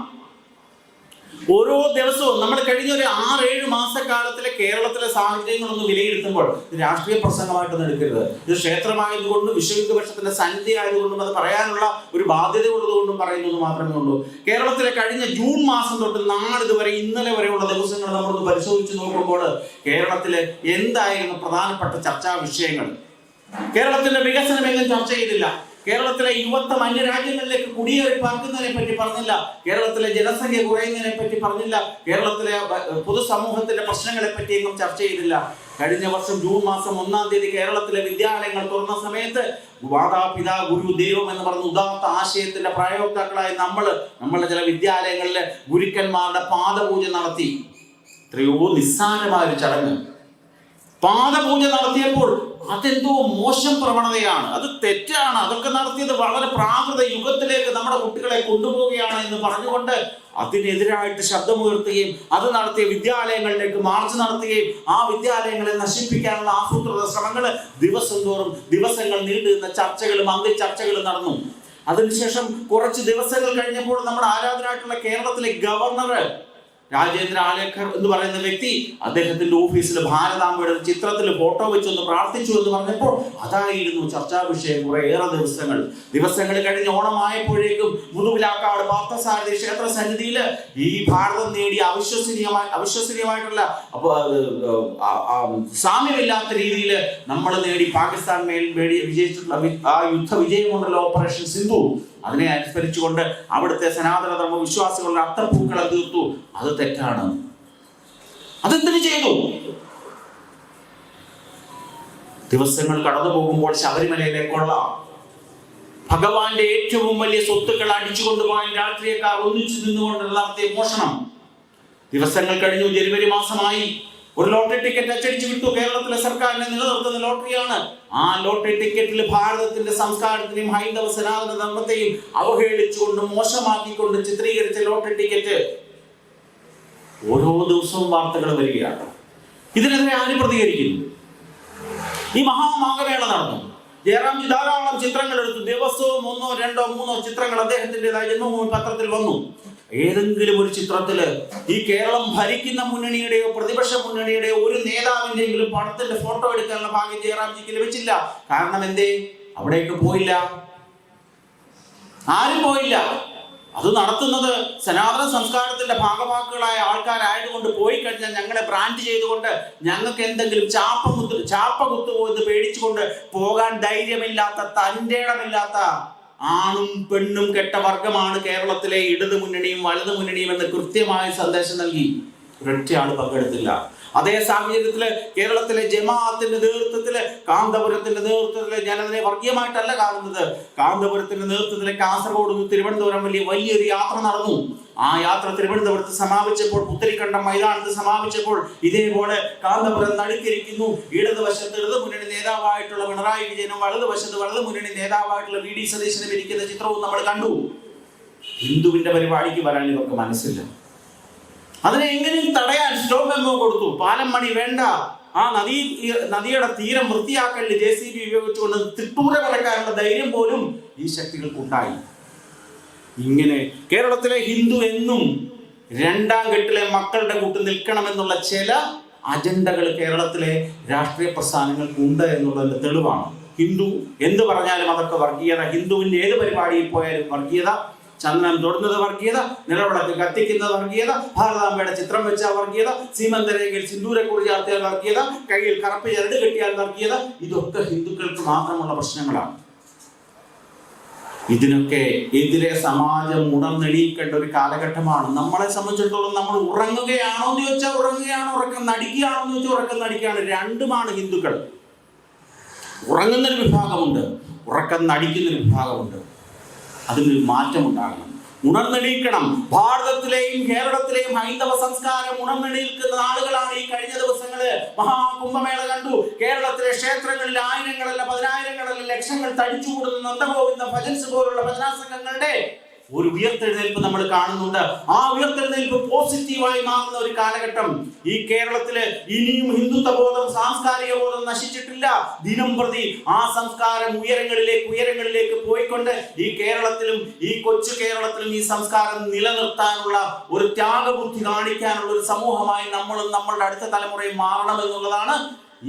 ഓരോ ദിവസവും നമ്മൾ കഴിഞ്ഞ ഒരു 6-7 മാസക്കാലത്തിലെ കേരളത്തിലെ സാഹചര്യങ്ങളൊന്ന് വിലയിരുത്തുമ്പോൾ രാഷ്ട്രീയ പ്രസംഗമായിട്ടൊന്നും എടുക്കരുത്. ഇത് ക്ഷേത്രമായതുകൊണ്ടും വിശ്വഹിന്ദുപക്ഷത്തിന്റെ സന്നിധി ആയതുകൊണ്ടും അത് പറയാനുള്ള ഒരു ബാധ്യത ഉള്ളതുകൊണ്ടും പറയുന്നത് മാത്രമേ ഉള്ളൂ. കേരളത്തിലെ കഴിഞ്ഞ ജൂൺ മാസം തൊട്ട് നാളിതുവരെ ഇന്നലെ വരെയുള്ള ദിവസങ്ങൾ നമ്മളൊന്ന് പരിശോധിച്ച് നോക്കുമ്പോൾ കേരളത്തിലെ എന്തായിരുന്നു പ്രധാനപ്പെട്ട ചർച്ചാ വിഷയങ്ങൾ? കേരളത്തിന്റെ വികസനം എങ്ങും ചർച്ച ചെയ്തില്ല. കേരളത്തിലെ യുവത്വം അന്യരാജ്യങ്ങളിലേക്ക് കുടിയേറി പാർക്കുന്നതിനെ പറ്റി പറഞ്ഞില്ല. കേരളത്തിലെ ജനസംഖ്യ കുറയുന്നതിനെ പറ്റി പറഞ്ഞില്ല. കേരളത്തിലെ പൊതുസമൂഹത്തിന്റെ പ്രശ്നങ്ങളെ പറ്റി എങ്ങും ചർച്ച ചെയ്തില്ല. കഴിഞ്ഞ വർഷം ജൂൺ മാസം 1-ാം തീയതി കേരളത്തിലെ വിദ്യാലയങ്ങൾ തുറന്ന സമയത്ത് മാതാപിതാ ഗുരു ദൈവം എന്ന് പറഞ്ഞ ഉദാത്ത ആശയത്തിന്റെ പ്രയോക്താക്കളായി നമ്മളെ ചില വിദ്യാലയങ്ങളിലെ ഗുരുക്കന്മാരുടെ പാദപൂജ നടത്തി. എത്രയോ നിസ്സാരമായ ഒരു ചടങ്ങ്. പാദപൂജ നടത്തിയപ്പോൾ അതെന്തോ മോശം പ്രവണതയാണ്, അത് തെറ്റാണ്, അതൊക്കെ നടത്തിയത് വളരെ പ്രാകൃത യുഗത്തിലേക്ക് നമ്മുടെ കുട്ടികളെ കൊണ്ടുപോവുകയാണ് എന്ന് പറഞ്ഞുകൊണ്ട് അതിനെതിരായിട്ട് ശബ്ദമുയർത്തുകയും അത് നടത്തിയ വിദ്യാലയങ്ങളിലേക്ക് മാർച്ച് നടത്തുകയും ആ വിദ്യാലയങ്ങളെ നശിപ്പിക്കാനുള്ള ആസൂത്രിത ശ്രമങ്ങൾ ദിവസങ്ങൾ നീണ്ടുനിന്ന ചർച്ചകളും ചർച്ചകളും നടന്നു. അതിനുശേഷം കുറച്ച് ദിവസങ്ങൾ കഴിഞ്ഞപ്പോൾ നമ്മുടെ ആരാധനായിട്ടുള്ള കേരളത്തിലെ ഗവർണർ രാജേന്ദ്ര ആലേക്കർ എന്ന് പറയുന്ന വ്യക്തി അദ്ദേഹത്തിന്റെ ഓഫീസിൽ ഭാരതാംബയുടെ ചിത്രത്തിൽ ഫോട്ടോ വെച്ചൊന്ന് പ്രാർത്ഥിച്ചു എന്ന് പറഞ്ഞപ്പോൾ അതായിരുന്നു ചർച്ചാ വിഷയം. കുറേയേറെ ദിവസങ്ങൾ കഴിഞ്ഞ് ഓണമായപ്പോഴേക്കും മുതുവിലാക്കാട് പാർത്ഥസാരഥി ക്ഷേത്ര സന്നിധിയിൽ ഈ ഭാരതം നേടിയ അവിശ്വസനീയമായിട്ടുള്ള സാമ്യമില്ലാത്ത രീതിയിൽ നമ്മൾ നേടി പാകിസ്ഥാൻ വിജയിച്ചിട്ടുള്ള ആ യുദ്ധ വിജയമുണ്ടല്ലോ, ഓപ്പറേഷൻ സിന്ധു, അതിനെ അനുസ്മരിച്ചുകൊണ്ട് അവിടുത്തെ സനാതന ധർമ്മ വിശ്വാസികളുടെ അത്തപ്പൂക്കളം തീർത്തു. അത് തെറ്റാണ്. അതെന്തിനു ചെയ്തു? ദിവസങ്ങൾ കടന്നു പോകുമ്പോൾ ശബരിമലയിലേക്കുള്ള ഭഗവാന്റെ ഏറ്റവും വലിയ സ്വത്തുക്കൾ അടിച്ചുകൊണ്ടുപോകാൻ രാഷ്ട്രീയക്കാർ ഒന്നിച്ചു നിന്നുകൊണ്ട് നടത്തിയ മോഷണം. ദിവസങ്ങൾ കഴിഞ്ഞു, ജനുവരി മാസമായി. ഒരു ലോട്ടറി ടിക്കറ്റ് അച്ചടിച്ചു വിട്ടു. കേരളത്തിലെ സർക്കാരിനെ നിലനിർത്തുന്ന ലോട്ടറിയാണ്. ആ ലോട്ടറി ടിക്കറ്റിൽ ഭാരതത്തിന്റെ സംസ്കാരത്തിനെയും ഹൈന്ദവ സനാതന ധർമ്മത്തെയും അവഹേളിച്ചുകൊണ്ട് മോശമാക്കിക്കൊണ്ട് ചിത്രീകരിച്ച ലോട്ടറി ടിക്കറ്റ് ഓരോ ദിവസവും വാർത്തകൾ വരികയാണ്. ഇതിനെതിരെ ആര് പ്രതികരിക്കുന്നു? ഈ മഹാമാഘമേള നടന്നു. ജയറാംജി ധാരാളം ചിത്രങ്ങൾ എടുത്തു. ദിവസവും 1, 2, 3 ചിത്രങ്ങൾ അദ്ദേഹത്തിൻ്റെതായ ജന്മഭൂമി പത്രത്തിൽ വന്നു. ഏതെങ്കിലും ഒരു ചിത്രത്തില് ഈ കേരളം ഭരിക്കുന്ന മുന്നണിയുടെയോ പ്രതിപക്ഷ മുന്നണിയുടെയോ ഒരു നേതാവിന്റെയെങ്കിലും പടത്തിന്റെ ഫോട്ടോ എടുക്കാനുള്ള ഭാഗ്യം ജയറാംജിക്ക് ലഭിച്ചില്ല. കാരണം എന്തേ? അവിടേക്ക് പോയില്ല, ആരും പോയില്ല. അത് നടത്തുന്നത് സനാതന സംസ്കാരത്തിന്റെ ഭാഗവാക്കുകളായ ആൾക്കാരായതുകൊണ്ട് പോയി കഴിഞ്ഞാൽ ഞങ്ങളെ ബ്രാൻഡ് ചെയ്തുകൊണ്ട് ഞങ്ങൾക്ക് എന്തെങ്കിലും ചാപ്പ കുത്തുപോയെന്ന് പേടിച്ചുകൊണ്ട് പോകാൻ ധൈര്യമില്ലാത്ത, തന്റെ ഇടമില്ലാത്ത ആണും പെണ്ണും കെട്ട വർഗമാണ് കേരളത്തിലെ ഇടതു മുന്നണിയും വലതു മുന്നണിയും എന്ന് കൃത്യമായ സന്ദേശം നൽകി. ഒരൊറ്റയാള് പങ്കെടുത്തില്ല. അതേ സാഹചര്യത്തില് കേരളത്തിലെ ജമാഅത്തിന്റെ നേതൃത്വത്തില്, കാന്തപുരത്തിന്റെ നേതൃത്വത്തില്, ഞാനതിനെ വർഗീയമായിട്ടല്ല കാണുന്നത്, കാന്തപുരത്തിന്റെ നേതൃത്വത്തിലെ കാസർഗോഡ് നിന്ന് തിരുവനന്തപുരം വലിയൊരു യാത്ര നടന്നു. ആ യാത്ര തിരുവനന്തപുരത്ത് സമാപിച്ചപ്പോൾ, പുത്തരിക്കണ്ടം മൈതാനത്ത് സമാപിച്ചപ്പോൾ ഇതേപോലെ കാന്തപുരം നടുക്കിരിക്കുന്നു. ഇടതുവശത്ത് ഇടതു മുന്നണി നേതാവായിട്ടുള്ള പിണറായി വിജയനും വലതുവശത്ത് വലതു മുന്നണി നേതാവായിട്ടുള്ള VD സതീശനും ഇരിക്കുന്ന ചിത്രവും നമ്മൾ കണ്ടു. ഹിന്ദുവിന്റെ പരിപാടിക്ക് വരാൻ ഇവർക്ക് മനസ്സില്ല. അതിനെ എങ്ങനെയും തടയാൻ സ്റ്റോപ്പ് മെമ്മോ കൊടുത്തു. പാലം പണി വേണ്ട, ആ നദിയുടെ തീരം വൃത്തിയാക്കലിൽ JCB ഉപയോഗിച്ചുകൊണ്ട് തിട്ടൂര വരക്കാനുള്ള ധൈര്യം പോലും ഈ ശക്തികൾക്കുണ്ടായി. ഇങ്ങനെ കേരളത്തിലെ ഹിന്ദു എന്നും 2ാം കെട്ടിലെ മക്കളുടെ കൂട്ട് നിൽക്കണമെന്നുള്ള ചില അജണ്ടകൾ കേരളത്തിലെ രാഷ്ട്രീയ പ്രസ്ഥാനങ്ങൾക്കുണ്ട് എന്നുള്ളതിന്റെ തെളിവാണ്. ഹിന്ദു എന്ത് പറഞ്ഞാലും അതൊക്കെ വർഗീയത. ഹിന്ദുവിന്റെ ഏത് പരിപാടിയിൽ പോയാലും വർഗീയത. ചന്ദനം തൊടുന്നത് വർഗീയത, നിലവിളക്ക് കത്തിക്കുന്നത് വർഗീയത, ഭാരതാംബയുടെ ചിത്രം വെച്ച വർഗീയത, സീമന്തരേഖയിൽ സിന്ദൂരക്കുറി ചാർത്തിയാൽ വർഗീയത, കയ്യിൽ കറുപ്പ് ചരട് കെട്ടിയാൽ വർഗീയത. ഇതൊക്കെ ഹിന്ദുക്കൾക്ക് മാത്രമുള്ള പ്രശ്നങ്ങളാണ്. ഇതിനൊക്കെ എതിരെ സമാജം ഉണർന്നെണീക്കേണ്ട ഒരു കാലഘട്ടമാണ്. നമ്മളെ സംബന്ധിച്ചിടത്തോളം നമ്മൾ ഉറങ്ങുകയാണോ എന്ന് ചോദിച്ചാൽ ഉറങ്ങുകയാണോ, ഉറക്കം നടിക്കുകയാണോ എന്ന് ചോദിച്ചാൽ ഉറക്കം നടിക്കുകയാണ്. രണ്ടുമാണ് ഹിന്ദുക്കൾ. ഉറങ്ങുന്നൊരു വിഭാഗമുണ്ട്, ഉറക്കം നടിക്കുന്നൊരു വിഭാഗമുണ്ട്. അതിനൊരു മാറ്റം ഉണ്ടാകണം, ഉണർന്നെണീക്കണം. ഭാരതത്തിലെയും കേരളത്തിലെയും ഹൈന്ദവ സംസ്കാരം ഉണർന്നെണീൽക്കുന്ന ആളുകളാണ് ഈ കഴിഞ്ഞ ദിവസങ്ങള് മഹാകുംഭമേള കണ്ടു. കേരളത്തിലെ ക്ഷേത്രങ്ങളിൽ ആയിരങ്ങളല്ല, 10,000ങ്ങളല്ല, ലക്ഷങ്ങൾ തടിച്ചുകൂടുന്ന നന്ദഗോവിന്ദ ഭജൻസ് പോലുള്ള ഭജനാ സംഘങ്ങളുടെ ഒരു ഉയർത്തെഴുന്നേൽപ്പ് നമ്മൾ കാണുന്നുണ്ട്. ആ ഉയർത്തെഴുന്നേൽപ്പ് പോസിറ്റീവായി മാറുന്ന ഒരു കാലഘട്ടം ഈ കേരളത്തില് ഇനിയും ഹിന്ദുത്വ ബോധം, സാംസ്കാരിക ബോധം നശിച്ചിട്ടില്ല. ദിനം പ്രതി ആ സംസ്കാരം ഉയരങ്ങളിലേക്ക് പോയിക്കൊണ്ട് ഈ കേരളത്തിലും, ഈ കൊച്ചു കേരളത്തിലും ഈ സംസ്കാരം നിലനിർത്താനുള്ള ഒരു ത്യാഗബുദ്ധി കാണിക്കാനുള്ള ഒരു സമൂഹമായി നമ്മളും നമ്മളുടെ അടുത്ത തലമുറയും മാറണം എന്നുള്ളതാണ്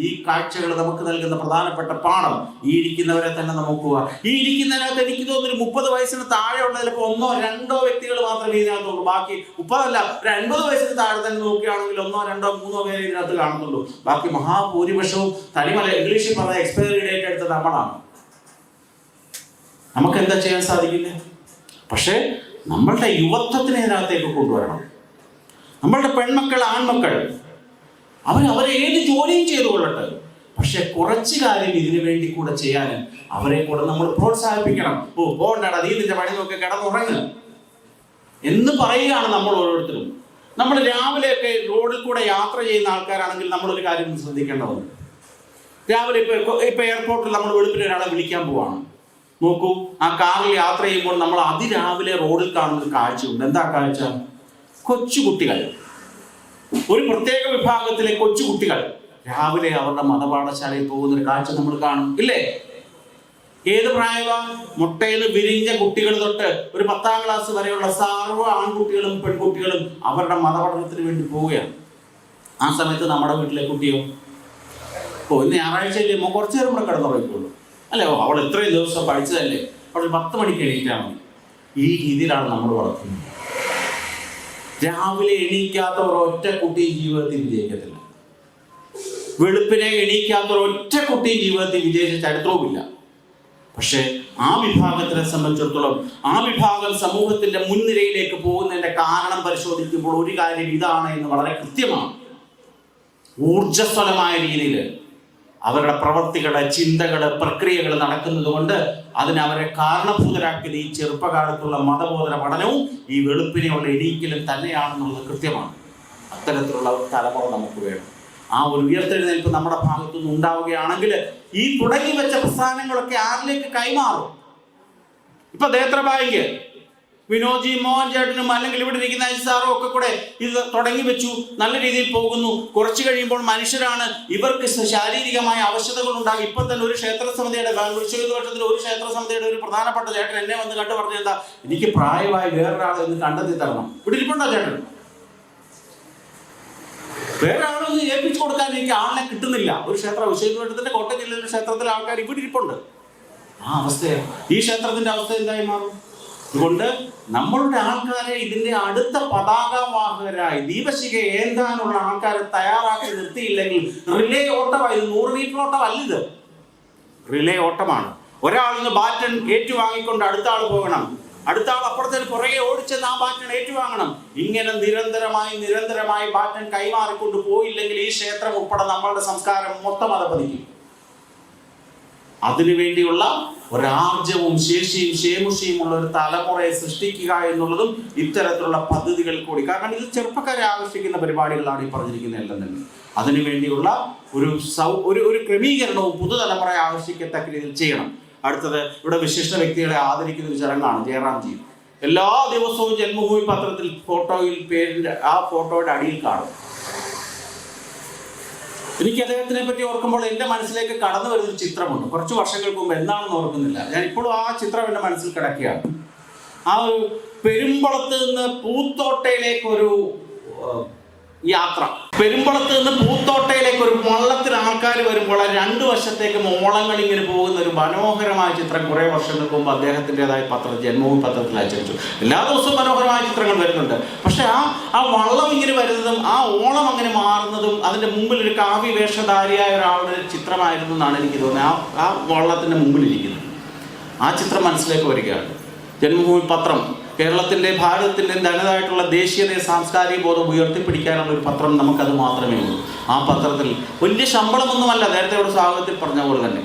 ഈ കാഴ്ചകൾ നമുക്ക് നൽകുന്ന പ്രധാനപ്പെട്ട പാഠം. ഈ ഇരിക്കുന്നവരെ തന്നെ നോക്കുക. ഈ ഇരിക്കുന്നതിനകത്ത് എനിക്ക് തോന്നുന്നു 30 വയസ്സിന് താഴെയുള്ള ചിലപ്പോൾ 1-2 വ്യക്തികൾ മാത്രമേ ഇതിനകത്തുള്ളൂ. ബാക്കി 30 ഒരു 50 വയസ്സിന് താഴെ തന്നെ നോക്കുകയാണെങ്കിൽ 1-2-3 പേരെ ഇതിനകത്ത് കാണുന്നുള്ളൂ. ബാക്കി മഹാഭൂരിപക്ഷവും തനിമല ഇംഗ്ലീഷിൽ പറഞ്ഞ എക്സ്പയറി ഡേറ്റ് എടുത്ത നമ്മളാണ്. നമുക്ക് എന്താ ചെയ്യാൻ സാധിക്കില്ല? പക്ഷേ നമ്മളുടെ യുവത്വത്തിനെ ഇതിനകത്തേക്ക് കൊണ്ടുവരണം. നമ്മളുടെ പെൺമക്കൾ, ആൺമക്കൾ അവരെ ഏത് ജോലിയും ചെയ്തു കൊള്ളട്ടെ. പക്ഷെ കുറച്ച് കാര്യം ഇതിനു വേണ്ടി കൂടെ ചെയ്യാനും അവരെ കൂടെ നമ്മൾ പ്രോത്സാഹിപ്പിക്കണം. പോണ്ടടാ, നീ നിന്റെ പണി നോക്കി കിടന്നുറങ്ങുക എന്ന് പറയുകയാണ് നമ്മൾ ഓരോരുത്തരും. നമ്മൾ രാവിലെയൊക്കെ റോഡിൽ കൂടെ യാത്ര ചെയ്യുന്ന ആൾക്കാരാണെങ്കിൽ നമ്മളൊരു കാര്യം ശ്രദ്ധിക്കേണ്ടതുണ്ട്. രാവിലെ ഇപ്പൊ എയർപോർട്ടിൽ നമ്മൾ വെളുപ്പിന് ഒരാളെ വിളിക്കാൻ പോവാണ്. നോക്കൂ, ആ കാറിൽ യാത്ര ചെയ്യുമ്പോൾ നമ്മൾ അതിരാവിലെ റോഡിൽ കാണുന്ന ഒരു കാഴ്ചയുണ്ട്. എന്താ കാഴ്ച? കൊച്ചുകുട്ടികൾ, ഒരു പ്രത്യേക വിഭാഗത്തിലെ കൊച്ചുകുട്ടികൾ രാവിലെ അവരുടെ മതപാഠശാലയിൽ പോകുന്ന ഒരു കാഴ്ച നമ്മൾ കാണും, ഇല്ലേ? ഏത് പ്രായമാണ്? മുട്ടയിൽ വിരിഞ്ഞ കുട്ടികൾ തൊട്ട് ഒരു 10ാം ക്ലാസ് വരെയുള്ള സർവ്വ ആൺകുട്ടികളും പെൺകുട്ടികളും അവരുടെ മതപഠനത്തിന് വേണ്ടി പോവുകയാണ്. ആ സമയത്ത് നമ്മുടെ വീട്ടിലെ കുട്ടിയോ ഇന്ന് ഞായറാഴ്ചയില്ലേ, കുറച്ചു നേരം കൂടെ കിടന്നുറങ്ങിക്കോളൂ, അല്ലേ? അവൾ ഇത്രയും ദിവസം പഠിച്ചതല്ലേ, അവൾ 10 മണിക്ക് എണീറ്റാൽ മതി. ഈ രീതിയിലാണ് നമ്മൾ വളർത്തുന്നത്. രാവിലെ എണീക്കാത്ത ഒരൊറ്റ കുട്ടിയും ജീവിതത്തിൽ വിജയിക്കത്തില്ല. വെളുപ്പിനെ എണീക്കാത്ത ഒരൊറ്റ കുട്ടിയും ജീവിതത്തിൽ വിജയിച്ച ചരിത്രവുമില്ല. പക്ഷെ ആ വിഭാഗത്തിനെ സംബന്ധിച്ചിടത്തോളം ആ വിഭാഗം സമൂഹത്തിന്റെ മുൻനിരയിലേക്ക് പോകുന്നതിന്റെ കാരണം പരിശോധിക്കുമ്പോൾ ഒരു കാര്യം ഇതാണ് എന്ന് വളരെ കൃത്യമാണ്. ഊർജ്ജസ്വലമായ രീതിയിൽ അവരുടെ പ്രവർത്തികള്, ചിന്തകള്, പ്രക്രിയകൾ നടക്കുന്നത് കൊണ്ട് അതിനവരെ കാരണഭൂതരാക്കിയത് ഈ ചെറുപ്പകാലത്തുള്ള മതബോധന പഠനവും ഈ വെളുപ്പിനെയുള്ള എണീക്കലും തന്നെയാണെന്നുള്ളത് കൃത്യമാണ്. അത്തരത്തിലുള്ള ഒരു തലമുറ നമുക്ക് വേണം. ആ ഒരു ഉയർത്തെഴുന്നേൽപ്പ് നമ്മുടെ ഭാഗത്തുനിന്ന് ഉണ്ടാവുകയാണെങ്കിൽ ഈ തുടങ്ങി വെച്ച പ്രസ്ഥാനങ്ങളൊക്കെ ആരിലേക്ക് കൈമാറും? ഇപ്പൊ നേത്രബായിക്ക് വിനോജി മോഹൻ ചേട്ടനും അല്ലെങ്കിൽ ഇവിടെ ഇരിക്കുന്ന സാറും ഒക്കെ കൂടെ ഇത് തുടങ്ങി വെച്ചു, നല്ല രീതിയിൽ പോകുന്നു. കുറച്ച് കഴിയുമ്പോൾ മനുഷ്യരാണ്, ഇവർക്ക് ശാരീരികമായ ആവശ്യതകൾ ഉണ്ടാകും. ഇപ്പൊ തന്നെ ഒരു ക്ഷേത്ര സമിതിയുടെ വർഷത്തിൽ ഒരു ക്ഷേത്ര സമിതിയുടെ ഒരു പ്രധാനപ്പെട്ട ചേട്ടൻ എന്നെ വന്ന് കണ്ടു പറഞ്ഞു, എന്താ എനിക്ക് പ്രായമായി വേറൊരാളെ ഒന്ന് കണ്ടെത്തി തരണം. ഇവിടെ ഇരിപ്പുണ്ടോ ചേട്ടൻ? വേറെ ആളൊന്ന് ഏൽപ്പിച്ചു കൊടുക്കാൻ എനിക്ക് ആളിനെ കിട്ടുന്നില്ല. ഒരു ക്ഷേത്ര വിശേഷത്തിന്റെ കോട്ടയം ജില്ലയിലെ ക്ഷേത്രത്തിലെ ആൾക്കാർ ഇവിടെ ഇരിപ്പുണ്ട്. ആ അവസ്ഥയാണ്. ഈ ക്ഷേത്രത്തിന്റെ അവസ്ഥ എന്തായി മാറും? അതുകൊണ്ട് നമ്മളുടെ ആൾക്കാരെ ഇതിന്റെ അടുത്ത പതാകവാഹകരായി ദീപശിഖ ഏന്താനുള്ള ആൾക്കാരെ തയ്യാറാക്കി നിർത്തിയില്ലെങ്കിൽ റിലേ ഓട്ടമായി, 100 മീറ്റർ ഓട്ടമല്ല, ഇത് റിലേ ഓട്ടമാണ്. ഒരാളിന് ബാറ്റൺ ഏറ്റുവാങ്ങിക്കൊണ്ട് അടുത്ത ആൾ പോകണം, അടുത്ത ആൾ അപ്പുറത്തേക്ക് പുറകെ ഓടിച്ചെന്ന് ആ ബാറ്റൺ ഏറ്റുവാങ്ങണം. ഇങ്ങനെ നിരന്തരമായി ബാറ്റൺ കൈമാറിക്കൊണ്ട് പോയില്ലെങ്കിൽ ഈ ക്ഷേത്രം ഉൾപ്പെടെ നമ്മളുടെ സംസ്കാരം മൊത്തം അതപ്പതിക്കും. അതിനുവേണ്ടിയുള്ള ഒരാർജവും ശേഷിയും ക്ഷേമുഷിയും ഉള്ള ഒരു തലമുറയെ സൃഷ്ടിക്കുക എന്നുള്ളതും ഇത്തരത്തിലുള്ള പദ്ധതികൾ കൂടി, കാരണം ഇത് ചെറുപ്പക്കാരെ ആകർഷിക്കുന്ന പരിപാടികളാണ് ഈ പറഞ്ഞിരിക്കുന്ന എല്ലാം തന്നെ. അതിനുവേണ്ടിയുള്ള ഒരു ക്രമീകരണവും പുതുതലമുറയെ ആകർഷിക്കത്തക്ക രീതിയിൽ ചെയ്യണം. അടുത്തത്, ഇവിടെ വിശിഷ്ട വ്യക്തികളെ ആദരിക്കുന്ന ഒരു ചടങ്ങാണ് ജയറാംജി. എല്ലാ ദിവസവും ജന്മഭൂമി പത്രത്തിൽ ഫോട്ടോയിൽ പേരിന്റെ ആ ഫോട്ടോയുടെ അടിയിൽ കാണും. എനിക്ക് അദ്ദേഹത്തിനെ പറ്റി ഓർക്കുമ്പോൾ എൻ്റെ മനസ്സിലേക്ക് കടന്നു വരുന്നൊരു ചിത്രമുണ്ട്. കുറച്ച് വർഷങ്ങൾക്ക് മുമ്പ്, എന്താണെന്ന് ഓർക്കുന്നില്ല, ഞാൻ ഇപ്പോഴും ആ ചിത്രം എൻ്റെ മനസ്സിൽ കിടക്കുകയാണ്. ആ ഒരു പെരുമ്പളത്ത് നിന്ന് പൂത്തോട്ടയിലേക്കൊരു യാത്ര, പെരുമ്പളത്ത് നിന്ന് പൂത്തോട്ടയിലേക്ക് ഒരു വള്ളത്തിൽ ആൾക്കാർ വരുമ്പോൾ ആ 2 വശത്തേക്ക് ഓളങ്ങൾ ഇങ്ങനെ പോകുന്ന ഒരു മനോഹരമായ ചിത്രം കുറെ വർഷങ്ങൾക്ക് മുമ്പ് അദ്ദേഹത്തിൻ്റെതായ ജന്മഭൂമി പത്രത്തിൽ അച്ചടിച്ചു. എല്ലാ ദിവസവും മനോഹരമായ ചിത്രങ്ങൾ വരുന്നുണ്ട്. പക്ഷെ ആ വള്ളം ഇങ്ങനെ വരുന്നതും ആ ഓളം അങ്ങനെ മാറുന്നതും അതിന്റെ മുമ്പിൽ ഒരു കാവ്യ വേഷധാരിയായ ഒരാളുടെ ചിത്രമായിരുന്നു എന്നാണ് എനിക്ക് തോന്നുന്നത്. ആ വള്ളത്തിന്റെ മുമ്പിലിരിക്കുന്നത് ആ ചിത്രം മനസ്സിലേക്ക് വരികയാണ്. ജന്മഭൂമി പത്രം കേരളത്തിന്റെ, ഭാരതത്തിന്റെ തനതായിട്ടുള്ള ദേശീയതയെ, സാംസ്കാരിക ബോധം ഉയർത്തിപ്പിടിക്കാനുള്ള ഒരു പത്രം നമുക്കത് മാത്രമേ ഉള്ളൂ. ആ പത്രത്തിൽ വലിയ ശമ്പളമൊന്നുമല്ല, നേരത്തെ ഇവിടെ സ്വാഗതത്തിൽ പറഞ്ഞ പോലെ തന്നെ,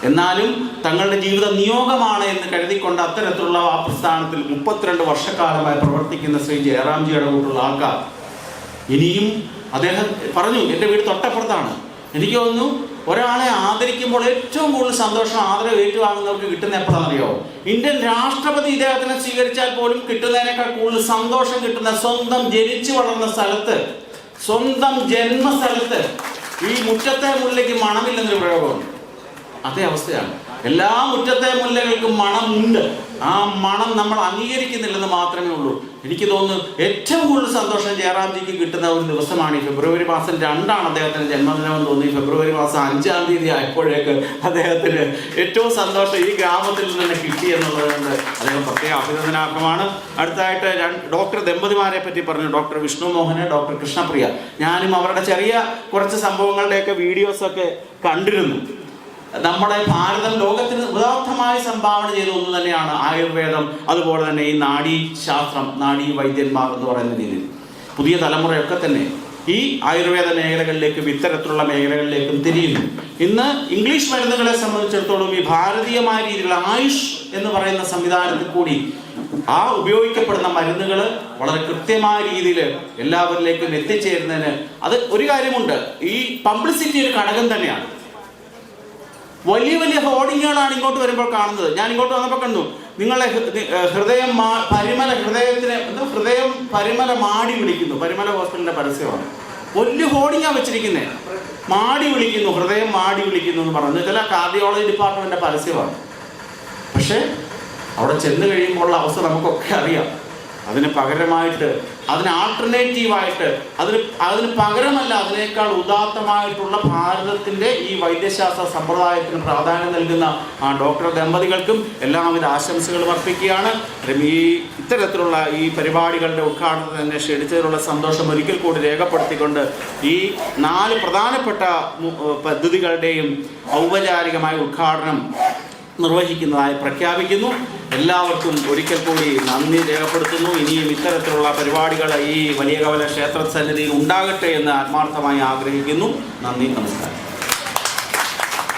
എന്നാലും തങ്ങളുടെ ജീവിത നിയോഗമാണ് എന്ന് കരുതിക്കൊണ്ട് അത്തരത്തിലുള്ള ആ പ്രസ്ഥാനത്തിൽ 32 വർഷക്കാലമായി പ്രവർത്തിക്കുന്ന ശ്രീ ജയറാംജിയുടെ കൂട്ടുള്ള ആൾക്കാർ ഇനിയും, അദ്ദേഹം പറഞ്ഞു എൻ്റെ വീട് തൊട്ടപ്പുറത്താണ്, എനിക്ക് തോന്നുന്നു ഒരാളെ ആദരിക്കുമ്പോൾ ഏറ്റവും കൂടുതൽ സന്തോഷം ആദരവ് ഏറ്റുവാങ്ങുന്നവർക്ക് കിട്ടുന്ന എപ്പോഴാണെന്നറിയോ? ഇന്ത്യൻ രാഷ്ട്രപതി ഇദ്ദേഹത്തിനെ സ്വീകരിച്ചാൽ പോലും കിട്ടുന്നതിനേക്കാൾ കൂടുതൽ സന്തോഷം കിട്ടുന്ന സ്വന്തം ജനിച്ചു വളർന്ന സ്ഥലത്ത്, സ്വന്തം ജന്മസ്ഥലത്ത് ഈ മുറ്റത്തെ മുല്ലയ്ക്ക് മണമില്ലെന്നൊരു പ്രയോഗമുണ്ട്. അതേ അവസ്ഥയാണ്. എല്ലാ മുറ്റത്തെ മുല്ലകൾക്കും മണമുണ്ട്. ആ മണം നമ്മൾ അംഗീകരിക്കുന്നില്ലെന്ന് മാത്രമേ ഉള്ളൂ. എനിക്ക് തോന്നുന്നു ഏറ്റവും കൂടുതൽ സന്തോഷം ജയറാംജിക്ക് കിട്ടുന്ന ഒരു ദിവസമാണ് ഈ ഫെബ്രുവരി മാസം 2 അദ്ദേഹത്തിന് ജന്മദിനമെന്ന് തോന്നി. ഫെബ്രുവരി മാസം 5 തീയതി ആയപ്പോഴേക്ക് അദ്ദേഹത്തിന് ഏറ്റവും സന്തോഷം ഈ ഗ്രാമത്തിൽ നിന്ന് കിട്ടി എന്നുള്ളതുകൊണ്ട് അദ്ദേഹം പ്രത്യേക അഭിനന്ദനാർഹമാണ്. അടുത്തായിട്ട് ഡോക്ടർ ദമ്പതിമാരെ പറ്റി പറഞ്ഞു. Doctor Vishnu Mohan, doctor Krishnapriya. ഞാനും അവരുടെ ചെറിയ കുറച്ച് സംഭവങ്ങളുടെയൊക്കെ വീഡിയോസൊക്കെ കണ്ടിരുന്നു. നമ്മുടെ ഭാരതം ലോകത്തിന് ഉദാത്തമായി സംഭാവന ചെയ്ത ഒന്ന് തന്നെയാണ് ആയുർവേദം, അതുപോലെ തന്നെ ഈ നാഡീശാസ്ത്രം, നാഡീ വൈദ്യന്മാർ എന്ന് പറയുന്ന രീതിയിൽ. പുതിയ തലമുറയൊക്കെ തന്നെ ഈ ആയുർവേദ മേഖലകളിലേക്കും ഇത്തരത്തിലുള്ള മേഖലകളിലേക്കും തിരിയുന്നു. ഇന്ന് ഇംഗ്ലീഷ് മരുന്നുകളെ സംബന്ധിച്ചിടത്തോളം ഈ ഭാരതീയമായ രീതിയിലുള്ള ആയുഷ് എന്ന് പറയുന്ന സംവിധാനത്തിൽ കൂടി ആ ഉപയോഗിക്കപ്പെടുന്ന മരുന്നുകൾ വളരെ കൃത്യമായ രീതിയിൽ എല്ലാവരിലേക്കും എത്തിച്ചേരുന്നതിന് അത് ഒരു കാര്യമുണ്ട്. ഈ പബ്ലിസിറ്റി ഒരു ഘടകം തന്നെയാണ്. വലിയ വലിയ ഹോർഡിങ്ങുകളാണ് ഇങ്ങോട്ട് വരുമ്പോൾ കാണുന്നത്. ഞാൻ ഇങ്ങോട്ട് വന്നപ്പോൾ കണ്ടു, നിങ്ങളെ ഹൃദയം പരിമല മാടി വിളിക്കുന്നു. പരിമല ഹോസ്പിറ്റലിന്റെ പരസ്യമാണ്. വലിയ ഹോർഡിങ്ങാണ് വെച്ചിരിക്കുന്നത്. മാടി വിളിക്കുന്നു, ഹൃദയം മാടി വിളിക്കുന്നു എന്ന് പറയുന്നത് ചില കാർഡിയോളജി ഡിപ്പാർട്ട്മെന്റിന്റെ പരസ്യമാണ്. പക്ഷെ അവിടെ ചെന്ന് കഴിയുമ്പോൾ അവസ്ഥ നമുക്കൊക്കെ അറിയാം. അതിന് പകരമായിട്ട്, അതിന് ആൾട്ടർനേറ്റീവായിട്ട്, അതിന് പകരമല്ല, അതിനേക്കാൾ ഉദാത്തമായിട്ടുള്ള ഭാരതത്തിൻ്റെ ഈ വൈദ്യശാസ്ത്ര സമ്പ്രദായത്തിന് പ്രാധാന്യം നൽകുന്ന ആ ഡോക്ടർ ദമ്പതികൾക്കും എല്ലാവിധ ആശംസകളും അർപ്പിക്കുകയാണ്. ഈ ഇത്തരത്തിലുള്ള ഈ പരിപാടികളുടെ ഉദ്ഘാടനത്തിന് തന്നെ ക്ഷണിച്ചതിലുള്ള സന്തോഷം ഒരിക്കൽ കൂടി രേഖപ്പെടുത്തിക്കൊണ്ട് ഈ 4 പ്രധാനപ്പെട്ട പദ്ധതികളുടെയും ഔപചാരികമായ ഉദ്ഘാടനം നിർവഹിക്കുന്നതായി പ്രഖ്യാപിക്കുന്നു. എല്ലാവർക്കും ഒരിക്കൽ കൂടി നന്ദി രേഖപ്പെടുത്തുന്നു. ഇനിയും ഇത്തരത്തിലുള്ള പരിപാടികൾ ഈ വലിയ കവല ക്ഷേത്ര സന്നിധിയിൽ ഉണ്ടാകട്ടെ എന്ന് ആത്മാർത്ഥമായി ആഗ്രഹിക്കുന്നു. നന്ദി, നമസ്കാരം.